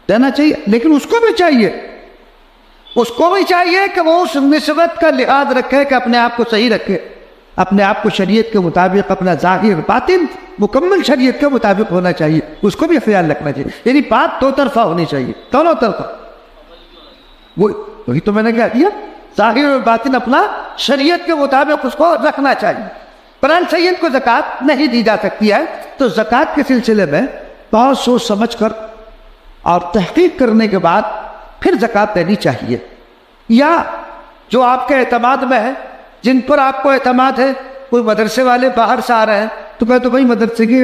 دینا چاہیے. لیکن اس کو بھی چاہیے کہ وہ اس نسبت کا لحاظ رکھے کہ اپنے آپ کو صحیح رکھے، اپنے آپ کو شریعت کے مطابق، اپنا ظاہر باطن مکمل شریعت کے مطابق ہونا چاہیے. اس کو بھی خیال رکھنا چاہیے. یعنی بات دو طرفہ ہونی چاہیے، دونوں طرفہ. وہی تو میں نے کہا دیا، ظاہر اور باطن اپنا شریعت کے مطابق اس کو رکھنا چاہیے. قرآن سید کو زکوٰۃ نہیں دی جا سکتی ہے، تو زکوٰۃ کے سلسلے میں بہت سوچ سمجھ کر اور تحقیق کرنے کے بعد پھر زکوٰۃ دینی چاہیے. یا جو آپ کے اعتماد میں ہے، جن پر آپ کو اعتماد ہے، کوئی مدرسے والے باہر سے آ رہے ہیں تو کہتے بھائی مدرسے کی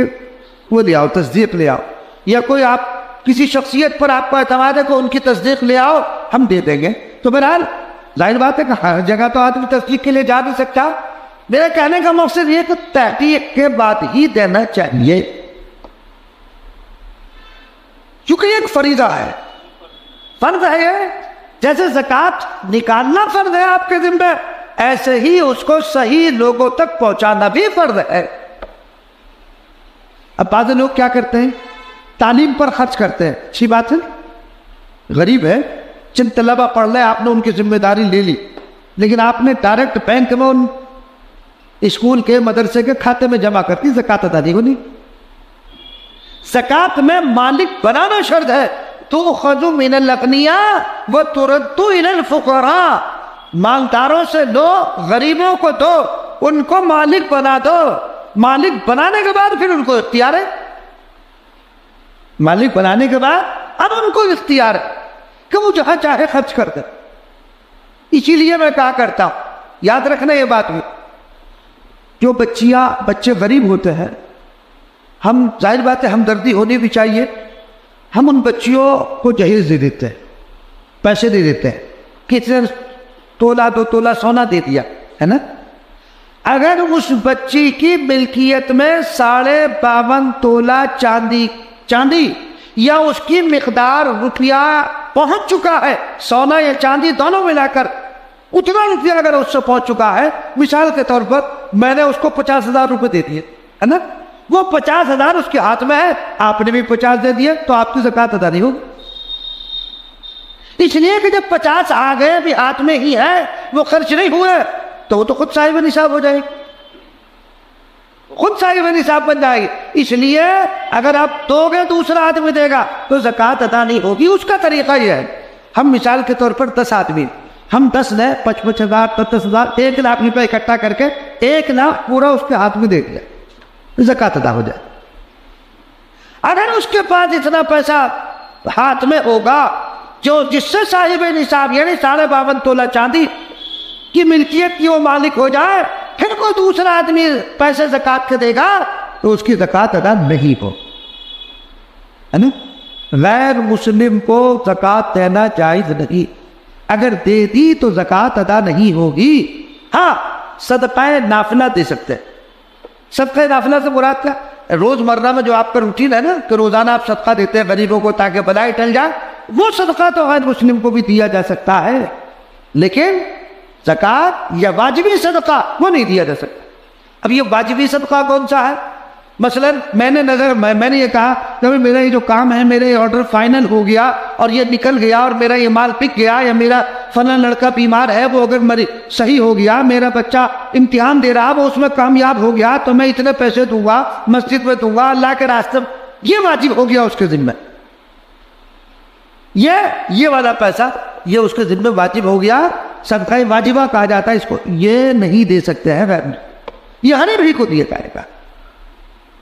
وہ لے آؤ، تصدیق لے آؤ. یا کوئی آپ کسی شخصیت پر آپ کو اعتماد ہے کہ ان کی تصدیق لے آؤ، ہم دے دیں گے. تو بہرحال ظاہر بات ہے کہ ہر جگہ تو آدمی تصدیق کے لیے جا نہیں سکتا. میرا کہنے کا مقصد یہ کہ تحقیق کے بعد ہی دینا چاہیے، کیونکہ یہ ایک فریضہ ہے، فرض ہے. یہ جیسے زکوٰۃ نکالنا فرض ہے آپ کے ذمہ، ایسے ہی اس کو صحیح لوگوں تک پہنچانا بھی فرض ہے. اب بعض لوگ کیا کرتے ہیں، تعلیم پر خرچ کرتے ہیں. اچھی بات ہے، غریب ہے، چند طلبہ پڑھ لے، آپ نے ان کی ذمہ داری لے لی، لیکن آپ نے ڈائریکٹ بینک میں ان اسکول کے مدرسے کے کھاتے میں جمع کرتی، زکوٰۃ ادا نہیں ہونی. زکوٰۃ میں مالک بنانا شرط ہے. تؤخذ من الاغنیاء وترد الى الفقراء، مالداروں سے لو، غریبوں کو دو، ان کو مالک بنا دو. مالک بنانے کے بعد پھر ان کو اختیار ہے، مالک بنانے کے بعد اب ان کو اختیار ہے کہ وہ جہاں چاہے خرچ کر دے. اسی لیے میں کہا کرتا ہوں، یاد رکھنا یہ بات بھی، جو بچے غریب ہوتے ہیں، ہم ظاہر بات ہے ہمدردی ہونی بھی چاہیے. ہم ان بچیوں کو جہیز دے دیتے ہیں، پیسے دے دیتے ہیں، کسی نے تولہ 2 تولہ سونا دے دیا ہے نا. اگر اس بچی کی ملکیت میں 52.5 تولہ چاندی یا اس کی مقدار روپیہ پہنچ چکا ہے، سونا یا چاندی دونوں ملا کر اتنا روپیہ اگر اس سے پہنچ چکا ہے، مثال کے طور پر میں نے اس کو 50,000 روپے دے دیے ہے نا، وہ 50,000 اس کے ہاتھ میں ہے، آپ نے بھی 50 دے دیے، تو آپ کی زکوٰۃ ادا نہیں ہوگی. اس لیے کہ جب 50 آ گئے بھی ہاتھ میں ہی ہے، وہ خرچ نہیں ہوئے، تو وہ تو خود صاحب نصاب ہو جائے گی، خود صاحب نصاب بن جائے گی. اس لیے اگر آپ دو گے دوسرا آدمی دے گا تو زکوٰۃ ادا نہیں ہوگی. اس کا طریقہ یہ ہے، ہم مثال کے طور پر 10 آدمی، ہم 10 لیں، 55,000 10,000 1 لاکھ روپے اکٹھا کر کے 1 لاکھ پورا اس کے ہاتھ میں دے دیا، زکوٰۃ ادا ہو جائے. اگر اس کے پاس اتنا پیسہ ہاتھ میں ہوگا جو جس سے صاحب نصاب یعنی 52.5 تولہ چاندی کی ملکیت کی وہ مالک ہو جائے، پھر کوئی دوسرا آدمی پیسے زکوٰۃ کے دے گا تو اس کی زکوٰۃ ادا نہیں ہو، ہے نا. غیر مسلم کو زکوٰۃ دینا جائز نہیں، اگر دے دی تو زکوٰۃ ادا نہیں ہوگی. ہاں صدقہ نافلہ دے سکتے ہیں. صدقہ نافلہ سے مراد کیا؟ روز مرہ میں جو آپ کا روٹین ہے نا کہ روزانہ آپ صدقہ دیتے ہیں غریبوں کو تاکہ بلائی ٹل جائے، وہ صدقہ تو غیر مسلم کو بھی دیا جا سکتا ہے، لیکن زکوٰۃ یا واجبی صدقہ وہ نہیں دیا جا سکتا. اب یہ واجبی صدقہ کون سا ہے؟ مثلا میں نے یہ کہا کہ میرا یہ جو کام ہے، میرا یہ آرڈر فائنل ہو گیا اور یہ نکل گیا اور میرا یہ مال پک گیا، یا میرا فلاں لڑکا بیمار ہے وہ اگر صحیح ہو گیا، میرا بچہ امتحان دے رہا وہ اس میں کامیاب ہو گیا تو میں اتنے پیسے دوں گا، مسجد میں دوں گا، اللہ کے راستے میں، یہ واجب ہو گیا اس کے ذمہ. یہ والا پیسہ یہ اس کے ذمہ واجب ہو گیا، صدقہ واجبہ کہا جاتا ہے اس کو. یہ نہیں دے سکتے ہیں غیر، یہ ہر ایک کو دیا جائے گا.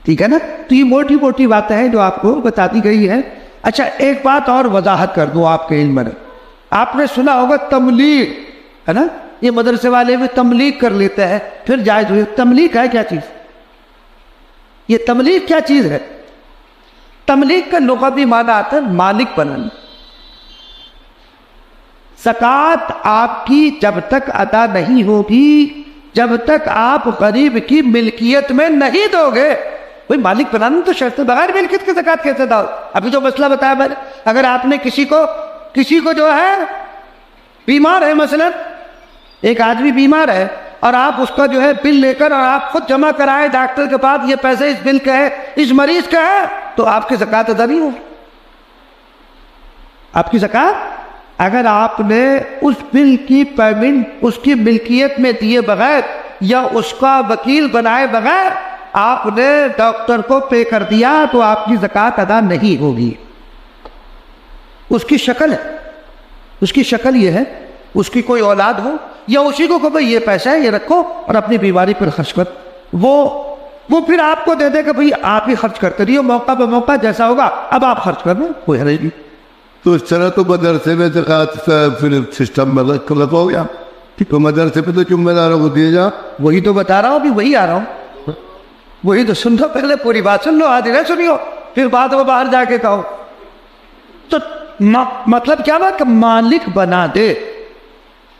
ٹھیک ہے نا. تو یہ موٹی موٹی باتیں ہیں جو آپ کو بتا دی گئی ہے. اچھا ایک بات اور وضاحت کر دوں آپ کے علم میں، آپ نے سنا ہوگا تملیغ ہے نا، یہ مدرسے والے بھی تملیغ کر لیتے ہیں پھر جائز ہوئی. تملیغ ہے کیا چیز؟ یہ تملیغ کیا چیز ہے؟ تملیغ کا لغوی معنی آتا ہے مالک بنانا. زکوٰۃ آپ کی جب تک ادا نہیں ہوگی جب تک آپ غریب کی ملکیت میں نہیں دو گے. بھائی مالک بنانا تو شرط ہے، بغیر ملکیت کی زکوٰۃ کیسے دو؟ ابھی جو مسئلہ بتایا میں نے، اگر آپ نے کسی کو جو ہے بیمار ہے مثلا ایک آدمی بیمار ہے اور آپ اس کا جو ہے بل لے کر اور آپ خود جمع کرائے ڈاکٹر کے پاس، یہ پیسے اس بل کا ہے، اس مریض کا ہے، تو آپ کی زکوٰۃ ادا نہیں ہوگی۔ آپ کی زکوٰۃ، اگر آپ نے اس بل کی پیمنٹ اس کی ملکیت میں دیے بغیر یا اس کا وکیل بنائے بغیر آپ نے ڈاکٹر کو پے کر دیا تو آپ کی زکوٰۃ ادا نہیں ہوگی۔ اس کی شکل ہے، اس کی شکل یہ ہے، اس کی کوئی اولاد ہو یا اسی کو کہ بھئی یہ پیسہ ہے، یہ رکھو اور اپنی بیماری پر خرچ کر، وہ پھر آپ کو دے دے کہ بھئی آپ ہی خرچ کرتے رہیے، موقع پہ موقع جیسا ہوگا اب آپ خرچ کر دیں، کوئی حرج نہیں۔ تو اس طرح تو مدرسے میں زکوٰۃ پھر سسٹم غلط ہو گیا، تو مدرسے پہ تو ذمہ داروں کو دیے جا۔ وہی تو بتا رہا ہوں، ابھی وہی آ رہا ہوں، وہی تو سن لو، پہلے پوری بات سن لو، آدھی نہ سنیو پھر بات وہ باہر جا کے کہو۔ تو مطلب کیا بات کہ مالک بنا دے،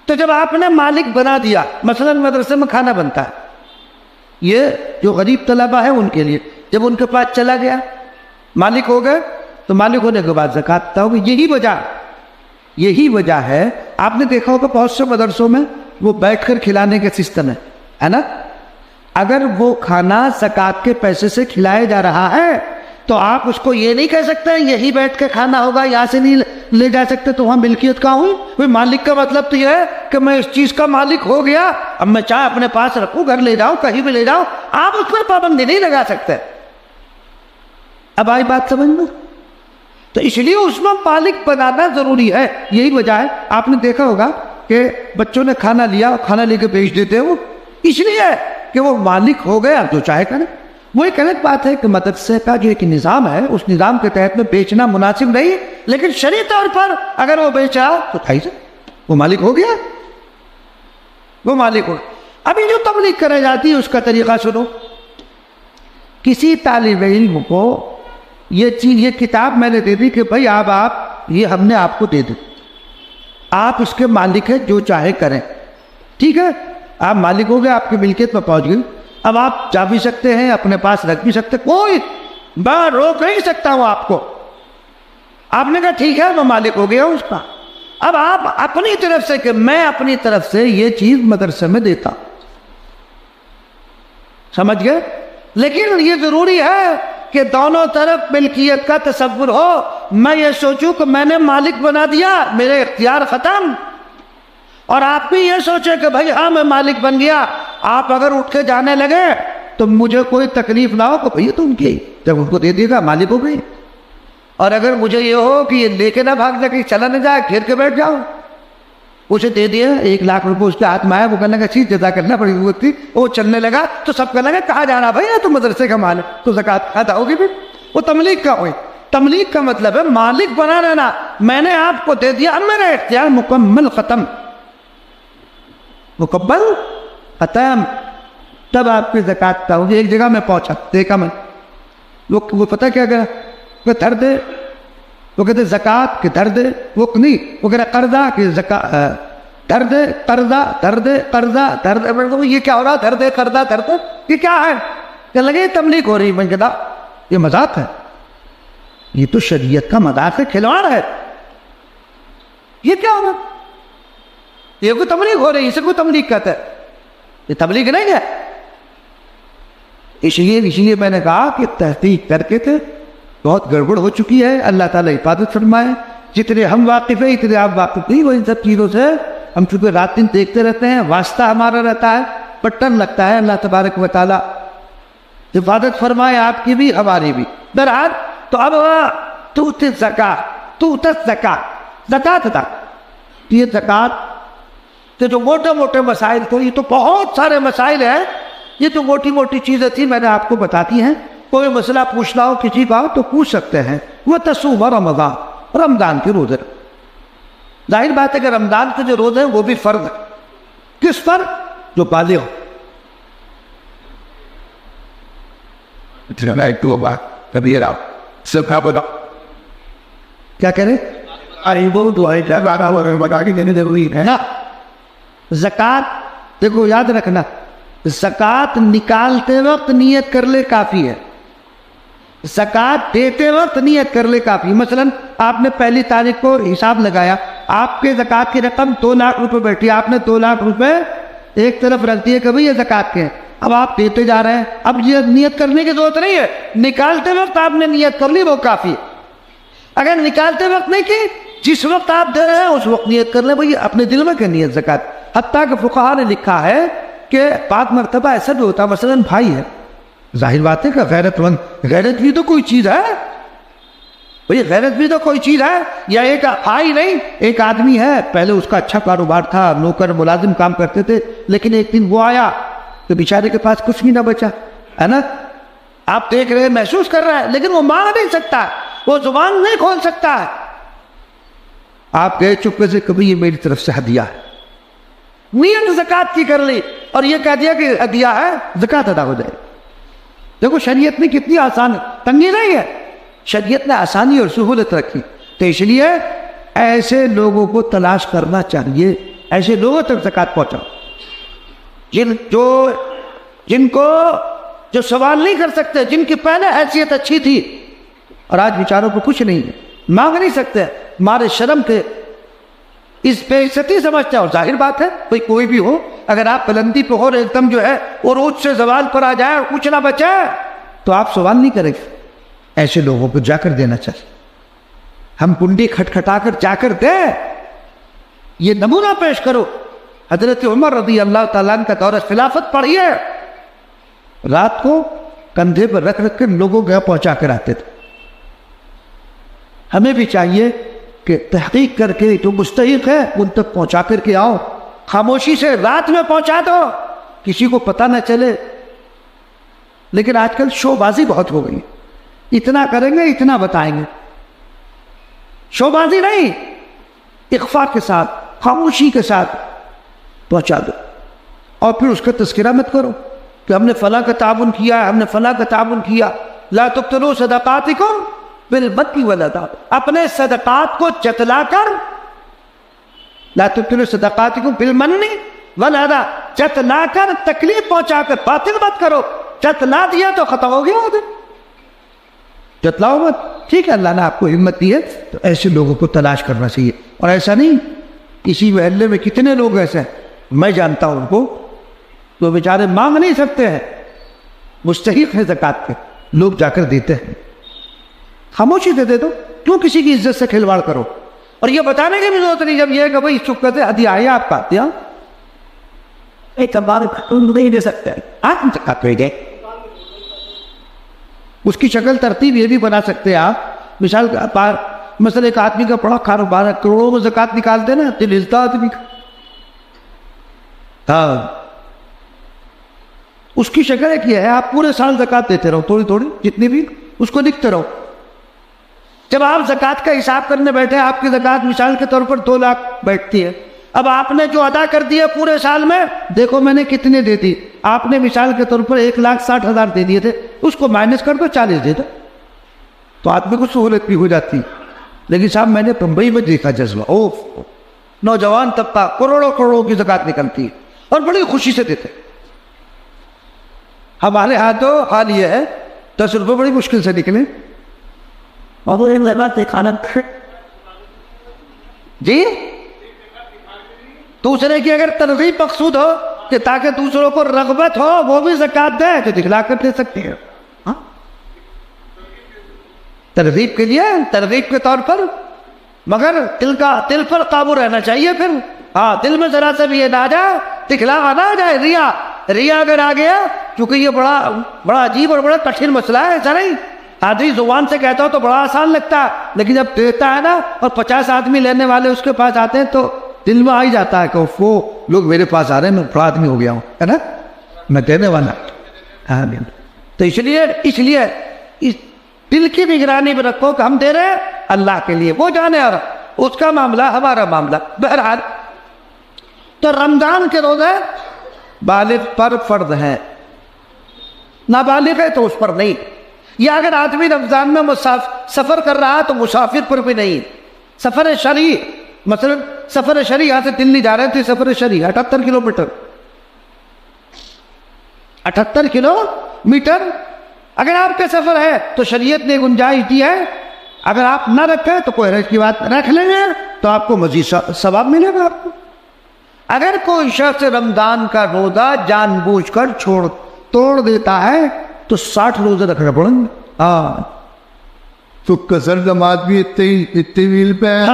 تو جب آپ نے مالک بنا دیا، مثلا مدرسے میں کھانا بنتا ہے، یہ جو غریب طلبہ ہیں ان کے لیے، جب ان کے پاس چلا گیا مالک ہو گئے تو مالک ہونے کے بعد زکوٰۃ ادا ہوگی۔ یہی وجہ ہے، آپ نے دیکھا ہوگا بہت سے مدرسوں میں وہ بیٹھ کر کھلانے کے سسٹم ہے نا۔ اگر وہ کھانا زکوٰۃ کے پیسے سے کھلایا جا رہا ہے تو آپ اس کو یہ نہیں کہہ سکتے یہی بیٹھ کے کھانا ہوگا، یہاں سے نہیں لے جا سکتے، تو وہاں ملکیت کا ہوں۔ کوئی مالک کا مطلب تو یہ ہے کہ میں اس چیز کا مالک ہو گیا، اب میں چاہے اپنے پاس رکھوں، گھر لے جاؤں، کہیں بھی لے جاؤں، آپ اس پر پابندی نہیں لگا سکتے۔ اب آئی بات سمجھ میں؟ تو اس لیے اس میں مالک بنانا ضروری ہے، یہی وجہ ہے۔ آپ نے دیکھا ہوگا کہ بچوں نے کھانا لیا اور کھانا لے کے بیچ دیتے ہیں، وہ اس لیے کہ وہ مالک ہو گیا، جو چاہے کرے۔ وہ ایک الگ بات ہے کہ مدرسے کا جو ایک نظام ہے اس نظام کے تحت میں بیچنا مناسب نہیں، لیکن شرعی طور پر اگر وہ بیچا تو ٹھائی سے وہ مالک ہو گیا، وہ مالک ہو گیا۔ ابھی جو تبلیغ کرائی جاتی ہے اس کا طریقہ سنو۔ کسی طالب علم کو یہ کتاب میں نے دے دی کہ بھائی آپ یہ ہم نے آپ کو دے دی، آپ اس کے مالک ہیں، جو چاہے کریں، ٹھیک ہے، آپ مالک ہو گئے، آپ کی ملکیت میں پہنچ گئی، اب آپ جا بھی سکتے ہیں، اپنے پاس رکھ بھی سکتے، کوئی باہر روک نہیں سکتا ہوں آپ کو۔ آپ نے کہا ٹھیک ہے میں مالک ہو گیا ہوں اس کا، اب آپ اپنی طرف سے کہ میں اپنی طرف سے یہ چیز مدرسے میں دیتا، سمجھ گئے؟ لیکن یہ ضروری ہے کہ دونوں طرف ملکیت کا تصور ہو۔ میں یہ سوچوں کہ میں نے مالک بنا دیا، میرے اختیار ختم، اور آپ بھی یہ سوچے کہ بھائی ہاں میں مالک بن گیا، آپ اگر اٹھ کے جانے لگے تو مجھے کوئی تکلیف نہ ہو کہ بھئی تو ان کی، جب ان کو دے دے گا مالک ہو گئی۔ اور اگر مجھے یہ ہو کہ یہ لے کے نہ بھاگ جائے، کہیں چلا نہ جائے، گھیر کے بیٹھ جاؤ، اسے دے دیا 1 لاکھ روپے اس کے ہاتھ میں آیا، وہ کہنے لگا چیز جزا کرنا پڑی ہوئی تھی، وہ چلنے لگا تو سب کہنے لگا کہاں جانا بھائی، تو مدرسے کا مال ہے تو زکوٰۃ ادا ہوگی۔ پھر وہ تملیغ کا ہوئی۔ تملیغ کا مطلب ہے مالک بنا لینا، میں نے آپ کو دے دیا، اب میرا اختیار مکمل ختم، مکمل ختم، تب آپ کی زکوٰۃ ادا ہوگی۔ ایک جگہ میں پہنچا، دیکھا میں، وہ پتہ کیا کہا کہ دھر دے، وہ کہتے زکوٰۃ کہ دھر دے، وہ نہیں، وہ کہہ رہا قرضہ کہ زکوٰۃ، دھر دے قرضہ، دھر دے قرضہ، دھر دے، یہ کیا ہو رہا، دھر دے قرضہ، دھر دے، یہ کیا ہے؟ کہ لگے تبلیغ ہو رہی، میں کہتا یہ مذاق ہے، یہ تو شریعت کا مذاق ہے، کھلواڑ ہے، یہ کیا ہوگا؟ یہ کوئی تبلیغ ہو رہی ہے، اسے کوئی تبلیغ کہتا ہے، یہ تبلیغ نہیں ہے۔ اس لیے میں نے کہا کہ تحقیق کر کے تھے بہت گڑبڑ ہو چکی ہے، اللہ تعالیٰ حفاظت فرمائے۔ جتنے ہم واقف ہیں اتنے آپ واقف نہیں ہو ان سب چیزوں سے، ہم چونکہ رات دن دیکھتے رہتے ہیں، واسطہ ہمارا رہتا ہے، بٹن لگتا ہے، اللہ تبارک و تعالیٰ حفاظت فرمائے آپ کی بھی ہماری بھی۔ بہرحال تو اب زکوٰۃ تھا، یہ زکوٰۃ تو جو موٹے موٹے مسائل تھے، یہ تو بہت سارے مسائل ہیں، یہ تو موٹی موٹی چیزیں تھیں، میں نے آپ کو بتاتی ہیں۔ کوئی مسئلہ پوچھنا ہو کسی کا تو پوچھ سکتے ہیں۔ وہ تصوم رمضان، رمضان کے روزے، ظاہر بات ہے کہ رمضان کے جو روزے ہیں وہ بھی فرض ہے، کس پر؟ جو بالغ ہو۔ کیا کہہ رہے؟ زکوٰۃ دیکھو یاد رکھنا، زکوٰۃ نکالتے وقت نیت کر لے کافی ہے، زکوٰۃ دیتے وقت نیت کر لے کافی۔ مثلا آپ نے 1 تاریخ کو حساب لگایا، آپ کے زکوٰۃ کی رقم 2 لاکھ روپے بیٹھی، آپ نے 2 لاکھ روپے ایک طرف رکھ دیے کہ بھئی یہ زکوٰۃ کے ہیں، اب آپ دیتے جا رہے ہیں، اب یہ نیت کرنے کی ضرورت نہیں ہے، نکالتے وقت آپ نے نیت کر لی وہ کافی ہے۔ اگر نکالتے وقت نہیں کی، جس وقت آپ دے رہے ہیں اس وقت نیت کر لیں، بھئی اپنے دل میں کہ نیت زکوٰۃ۔ حتیٰ کہ فقہاء نے لکھا ہے کہ بعض مرتبہ ایسا بھی ہوتا ہے، مثلا بھائی ہے، ظاہر بات ہے کہ غیرت مند، غیرت بھی تو کوئی چیز ہے، بھئی غیرت بھی تو کوئی چیز ہے، یا ایک بھائی نہیں، ایک آدمی ہے، پہلے اس کا اچھا کاروبار تھا، نوکر ملازم کام کرتے تھے، لیکن ایک دن وہ آیا تو بیچارے کے پاس کچھ بھی نہ بچا، ہے نا؟ آپ دیکھ رہے ہیں، محسوس کر رہا ہے، لیکن وہ مانگ نہیں سکتا، وہ زبان نہیں کھول سکتا ہے۔ آپ گئے چپکے سے، کبھی یہ میری طرف سے ہدیہ ہے، نیت زکوٰۃ کی کر لی اور یہ کہہ دیا کہ ہدیہ ہے، زکوٰۃ ادا ہو جائے۔ دیکھو شریعت نے کتنی آسان، تنگی نہیں ہے، شریعت نے آسانی اور سہولت رکھی، تو اس لیے ایسے لوگوں کو تلاش کرنا چاہیے، ایسے لوگوں تک زکوٰۃ پہنچاؤ جن کو جو سوال نہیں کر سکتے، جن کی پہلے حیثیت اچھی تھی اور آج بیچاروں کو کچھ نہیں ہے، مانگ نہیں سکتے، مارے شرم کے اس بے عزتی سمجھتے ہیں۔ اور ظاہر بات ہے کوئی بھی ہو، اگر آپ بلندی پہ ہو اور ایک دم جو ہے اور اونچ سے زوال پر آ جائے اور کچھ نہ بچے تو آپ سوال نہیں کریں گے، ایسے لوگوں کو جا کر دینا چاہیے۔ ہم کنڈی کھٹکھٹا کر جا کر دیں، یہ نمونہ پیش کرو۔ حضرت عمر رضی اللہ تعالیٰ عنہ کا دور خلافت پڑھیے، رات کو کندھے پر رکھ کر لوگوں کو پہنچا کر آتے تھے۔ ہمیں بھی چاہیے کہ تحقیق کر کے جو مستحق ہے ان تک پہنچا کر کے آؤ، خاموشی سے رات میں پہنچا دو، کسی کو پتہ نہ چلے۔ لیکن آج کل شو بازی بہت ہو گئی، اتنا کریں گے اتنا بتائیں گے، شو بازی نہیں، اخفاء کے ساتھ خاموشی کے ساتھ پہنچا دو، اور پھر اس کا تذکرہ مت کرو کہ ہم نے فلاں کا تعاون کیا، ہم نے فلاں کا تعاون کیا۔ لا تبطلوا صدقاتکم بالمن والأذى، اپنے صدقات کو جتلا کر، لا تبطلوا صدقاتکم بالمن والأذى، جتلا کر تکلیف پہنچا کر باطل مت کرو، جتلا دیا تو ختم ہو گیا، جتلاؤ مت۔ ٹھیک ہے، اللہ نے آپ کو ہمت دی ہے تو ایسے لوگوں کو تلاش کرنا چاہیے، اور ایسا نہیں کسی محلے میں کتنے لوگ ایسے ہیں، میں جانتا ہوں ان کو، تو بیچارے مانگ نہیں سکتے ہیں، مستحق ہے زکوٰۃ کے، لوگ جا کر دیتے ہیں، خاموشی دے دو، کیوں کسی کی عزت سے کھلواڑ کرو؟ اور یہ بتانے کی بھی ضرورت نہیں جب یہ کہ بھائی چپ کرتے ہدیہ آئے آپ کا ہدیہ ایک بار نہیں دے سکتے، آپ زکوٰۃ دے گئے۔ اس کی شکل ترتیب یہ بھی بنا سکتے ہیں آپ، مثال مثلا ایک آدمی کا بڑا کاروبار ہے، کروڑوں میں زکوٰۃ نکالتے نا، دل ہلتا آدمی کا، ہاں اس کی شکل ایک یہ ہے، آپ پورے سال زکوٰۃ دیتے رہو، تھوڑی تھوڑی جتنی بھی، اس کو لکھتے رہو۔ جب آپ زکوٰۃ کا حساب کرنے بیٹھے، آپ کی زکوٰۃ مثال کے طور پر 2 لاکھ بیٹھتی ہے، اب آپ نے جو ادا کر دیا پورے سال میں، دیکھو میں نے کتنے دے دی، آپ نے مثال کے طور پر 1,60,000 دے دیے تھے، اس کو مائنس کر دو 40 دے دو، تو آدمی کو سہولت بھی ہو جاتی۔ لیکن صاحب میں نے بمبئی میں دیکھا جذبہ، اوہ نوجوان طبقہ کروڑوں کروڑوں کی زکوٰۃ نکلتی ہے اور بڑی خوشی سے دیتے۔ ہمارے ہاں تو حال یہ ہے 10 روپے بڑی مشکل سے نکلے، اور کھانا جی دوسرے کی اگر ترغیب مقصود ہو کہ تاکہ دوسروں کو رغبت ہو وہ بھی زکوٰۃ دے تو دکھلا کر دے سکتے ہیں، ہاں ترغیب کے لیے، ترغیب کے طور پر، مگر دل پر قابو رہنا چاہیے پھر، ہاں دل میں ذرا سا بھی یہ نہ آ جائے، دکھلاوا نہ آ جائے، ریا اگر آ گیا، کیونکہ یہ بڑا عجیب اور بڑا کٹھن مسئلہ ہے، ایسا نہیں آدمی زبان سے کہتا ہو تو بڑا آسان لگتا ہے، لیکن جب دیتا ہے نا اور 50 آدمی لینے والے اس کے پاس آتے ہیں تو دل میں آ ہی جاتا ہے کہ وہ لوگ میرے پاس آ رہے ہیں، میں بڑا آدمی ہو گیا ہوں، ہے نا، میں دینے والا، ہاں تو اس لیے اس دل کی نگرانی میں رکھو کہ ہم دے رہے ہیں اللہ کے لیے، وہ جانے اور اس کا معاملہ ہمارا معاملہ۔ بہرحال تو رمضان کے روزے بالغ پر فرض ہیں، نابالغ ہے تو اس پر نہیں، یا اگر آدمی رمضان میں سفر کر رہا تو مسافر پر بھی نہیں۔ سفر شرعی، مثلا سفر شرعی یہاں سے دلی جا رہے تھے، سفر شرعی 78 کلومیٹر، 78 کلومیٹر اگر آپ کا سفر ہے تو شریعت نے گنجائش دی ہے اگر آپ نہ رکھیں تو کوئی حرج کی بات، رکھ لیں گے تو آپ کو مزید ثواب ملے گا آپ کو۔ اگر کوئی شخص رمضان کا روزہ جان بوجھ کر توڑ دیتا ہے تو 60 روزے رکھنا پڑیں گے۔ ہاں تو قصر نماز بھی اتنی میل پہ ہے؟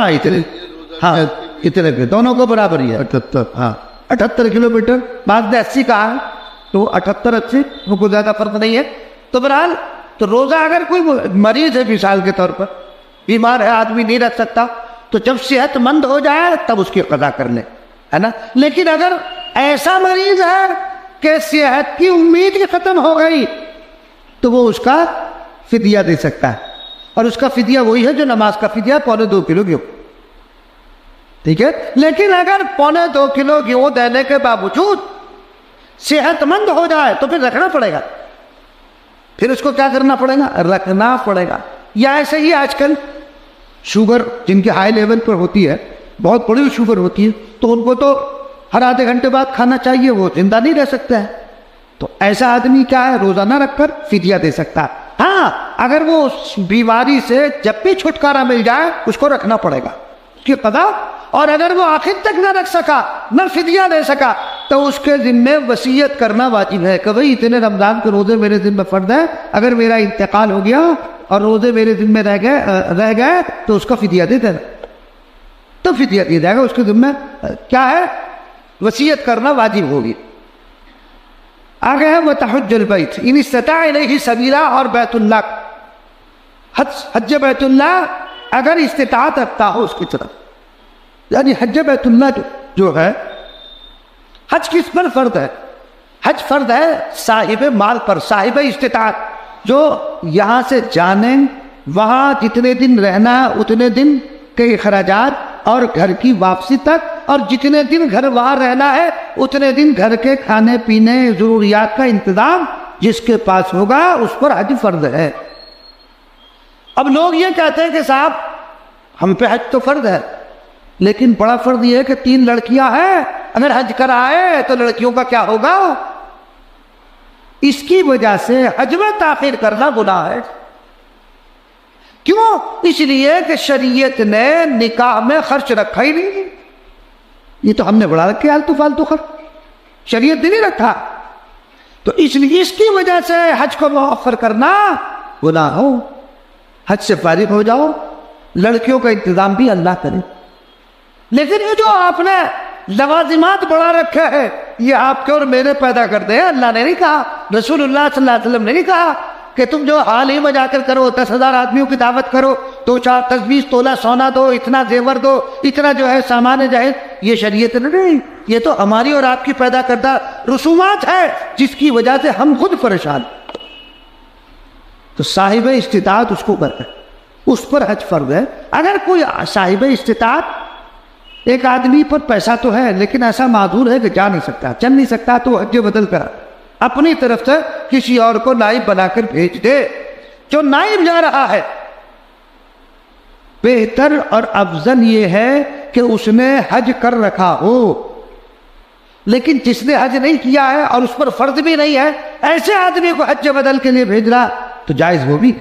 ہاں اتنے پہ دونوں کو برابر ہی ہے۔ 78 ہاں 78 کلومیٹر، بعض نے 80 کہا ہے، تو 78-80 وہ کوئی زیادہ فرق نہیں ہے۔ تو بہرحال تو روزہ اگر کوئی مریض ہے مثال کے طور پر، بیمار ہے آدمی نہیں رکھ سکتا، تو جب صحت مند ہو جائے تب اس کی قضا کر لے، ہے نا۔ لیکن اگر ایسا مریض ہے کہ صحت کی امید ہی ختم ہو گئی تو وہ اس کا فدیہ دے سکتا ہے، اور اس کا فدیہ وہی ہے جو نماز کا فدیہ 2.25 کلو گیہوں، ٹھیک ہے۔ لیکن اگر 2.25 کلو گیہوں دینے کے باوجود صحت مند ہو جائے تو پھر رکھنا پڑے گا، پھر اس کو کیا کرنا پڑے گا؟ رکھنا پڑے گا۔ یا ایسے ہی آج کل شوگر جن کے ہائی لیول پر ہوتی ہے، بہت بڑی شوگر ہوتی ہے، تو ان کو تو ہر آدھے گھنٹے بعد کھانا چاہیے، وہ زندہ نہیں رہ سکتا ہے، تو ایسا آدمی کیا ہے، روزہ نہ رکھ کر فدیہ دے سکتا ہے۔ ہاں اگر وہ اس بیماری سے جب بھی چھٹکارا مل جائے اس کو رکھنا پڑے گا، اس کی قضا۔ اور اگر وہ آخر تک نہ رکھ سکا، نہ فدیہ دے سکا، تو اس کے ذمے وصیت کرنا واجب ہے کہ بھئی اتنے رمضان کے روزے میرے ذمے فرض ہے، اگر میرا انتقال ہو گیا اور روزے میرے ذمے رہ گئے تو اس کا فدیہ دے دینا، تو فدیہ دیا جائے گا، اس کے ذمے کیا ہے، وصیت کرنا واجب ہوگی۔ آگے ہے وتحج البیت ان استطاع الیہ سبیلا، اور بیت اللہ حج بیت اللہ اگر استطاعت رکھتا ہو اس کی طرف، یعنی حج بیت اللہ جو ہے، حج کس پر فرض ہے؟ حج فرض ہے صاحب مال پر، صاحب استطاعت، جو یہاں سے جانے، وہاں جتنے دن رہنا ہے اتنے دن کے اخراجات اور گھر کی واپسی تک، اور جتنے دن گھر وہاں رہنا ہے اتنے دن گھر کے کھانے پینے ضروریات کا انتظام جس کے پاس ہوگا اس پر حج فرض ہے۔ اب لوگ یہ کہتے ہیں کہ صاحب ہم پہ حج تو فرض ہے، لیکن بڑا فرض یہ ہے کہ 3 لڑکیاں ہیں، اگر حج کرائے تو لڑکیوں کا کیا ہوگا؟ اس کی وجہ سے حج میں تاخیر کرنا گناہ ہے۔ کیوں؟ اس لیے کہ شریعت نے نکاح میں خرچ رکھا ہی نہیں، یہ تو ہم نے بڑھا رکھے آلتو فالتو خرچ، شریعت نے نہیں رکھا، تو اس لیے اس کی وجہ سے حج کو مؤخر کرنا گناہ ہو۔ حج سے فارغ ہو جاؤ، لڑکیوں کا انتظام بھی اللہ کرے۔ لیکن یہ جو آپ نے لوازمات بڑھا رکھے ہیں، یہ آپ کے اور میرے پیدا کرتے ہیں، اللہ نے نہیں کہا، رسول اللہ صلی اللہ علیہ وسلم نے نہیں کہا کہ تم جو حال ہی میں جا کر کرو، 10,000 آدمیوں کی دعوت کرو، 2-4 تولہ سونا دو، اتنا زیور دو، اتنا جو ہے سامان جائز، یہ شریعت نہیں، یہ تو ہماری اور آپ کی پیدا کردہ رسومات ہے جس کی وجہ سے ہم خود پریشان۔ تو صاحب استطاعت اس کو کرتا ہے، اس پر حج فرض ہے۔ اگر کوئی صاحب استطاعت، ایک آدمی پر پیسہ تو ہے لیکن ایسا معذور ہے کہ جا نہیں سکتا، چل نہیں سکتا، تو حج بدل کر اپنی طرف سے کسی اور کو نائب بنا کر بھیج دے۔ جو نائب جا رہا ہے بہتر اور افضل یہ ہے کہ اس نے حج کر رکھا ہو، لیکن جس نے حج نہیں کیا ہے اور اس پر فرض بھی نہیں ہے، ایسے آدمی کو حج بدل کے لیے بھیج رہا تو جائز وہ بھی،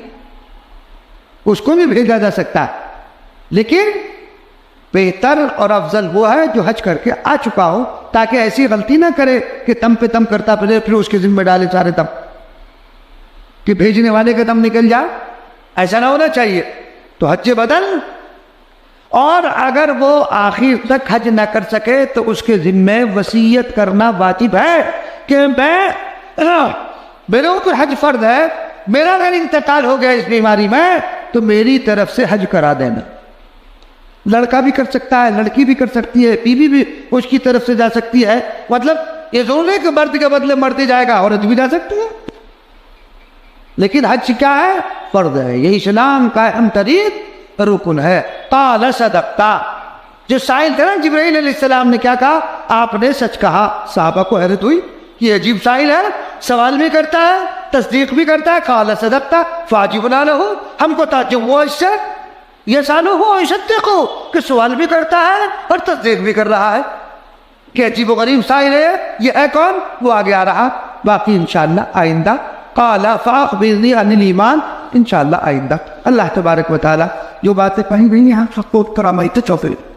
اس کو بھی بھیجا جا سکتا ہے، لیکن بہتر اور افضل وہ ہے جو حج کر کے آ چکا ہو، تاکہ ایسی غلطی نہ کرے کہ تم پہ تم کرتا پھر اس کے ذمہ ڈالے سارے تم، کہ بھیجنے والے کا دم نکل جائے، ایسا نہ ہونا چاہیے۔ تو حج بدل، اور اگر وہ آخر تک حج نہ کر سکے تو اس کے ذمے وصیت کرنا واجب ہے کہ میرے اوپر حج فرض ہے، میرا اگر انتقال ہو گیا اس بیماری میں تو میری طرف سے حج کرا دینا۔ لڑکا بھی کر سکتا ہے، لڑکی بھی کر سکتی ہے، بیوی بھی اس کی طرف سے جا سکتی ہے، مطلب یہ ضرور ہے کہ مرد کے بدلے مرتے جائے گا، عورت بھی جا سکتی ہے، لیکن حج کیا ہے؟ فرض ہے، یہ اسلام کا اہم ترین رکن ہے۔ قال صدقتا، جو سائل تھے نا جبرائیل علیہ السلام نے کیا کہا؟ آپ نے سچ کہا۔ صحابہ کو حیرت ہوئی، یہ عجیب سائل ہے، سوال بھی کرتا ہے تصدیق بھی کرتا ہے۔ قال صدقتا فواجبنا لہ، ہم کو تعجب ہوا اس سے، یہ سالو ہو صدقو، کہ سوال بھی کرتا ہے اور تصدیق بھی کر رہا ہے، کہ عجیب و غریب سائل ہے، یہ ہے کون؟ وہ آگے آ رہا، باقی انشاءاللہ آئندہ۔ قال فاخبرنی عن الایمان، انشاءاللہ آئندہ۔ اللہ تبارک و تعالیٰ جو باتیں کہیں گئی ہیں ہم سب کو کرامت توفیق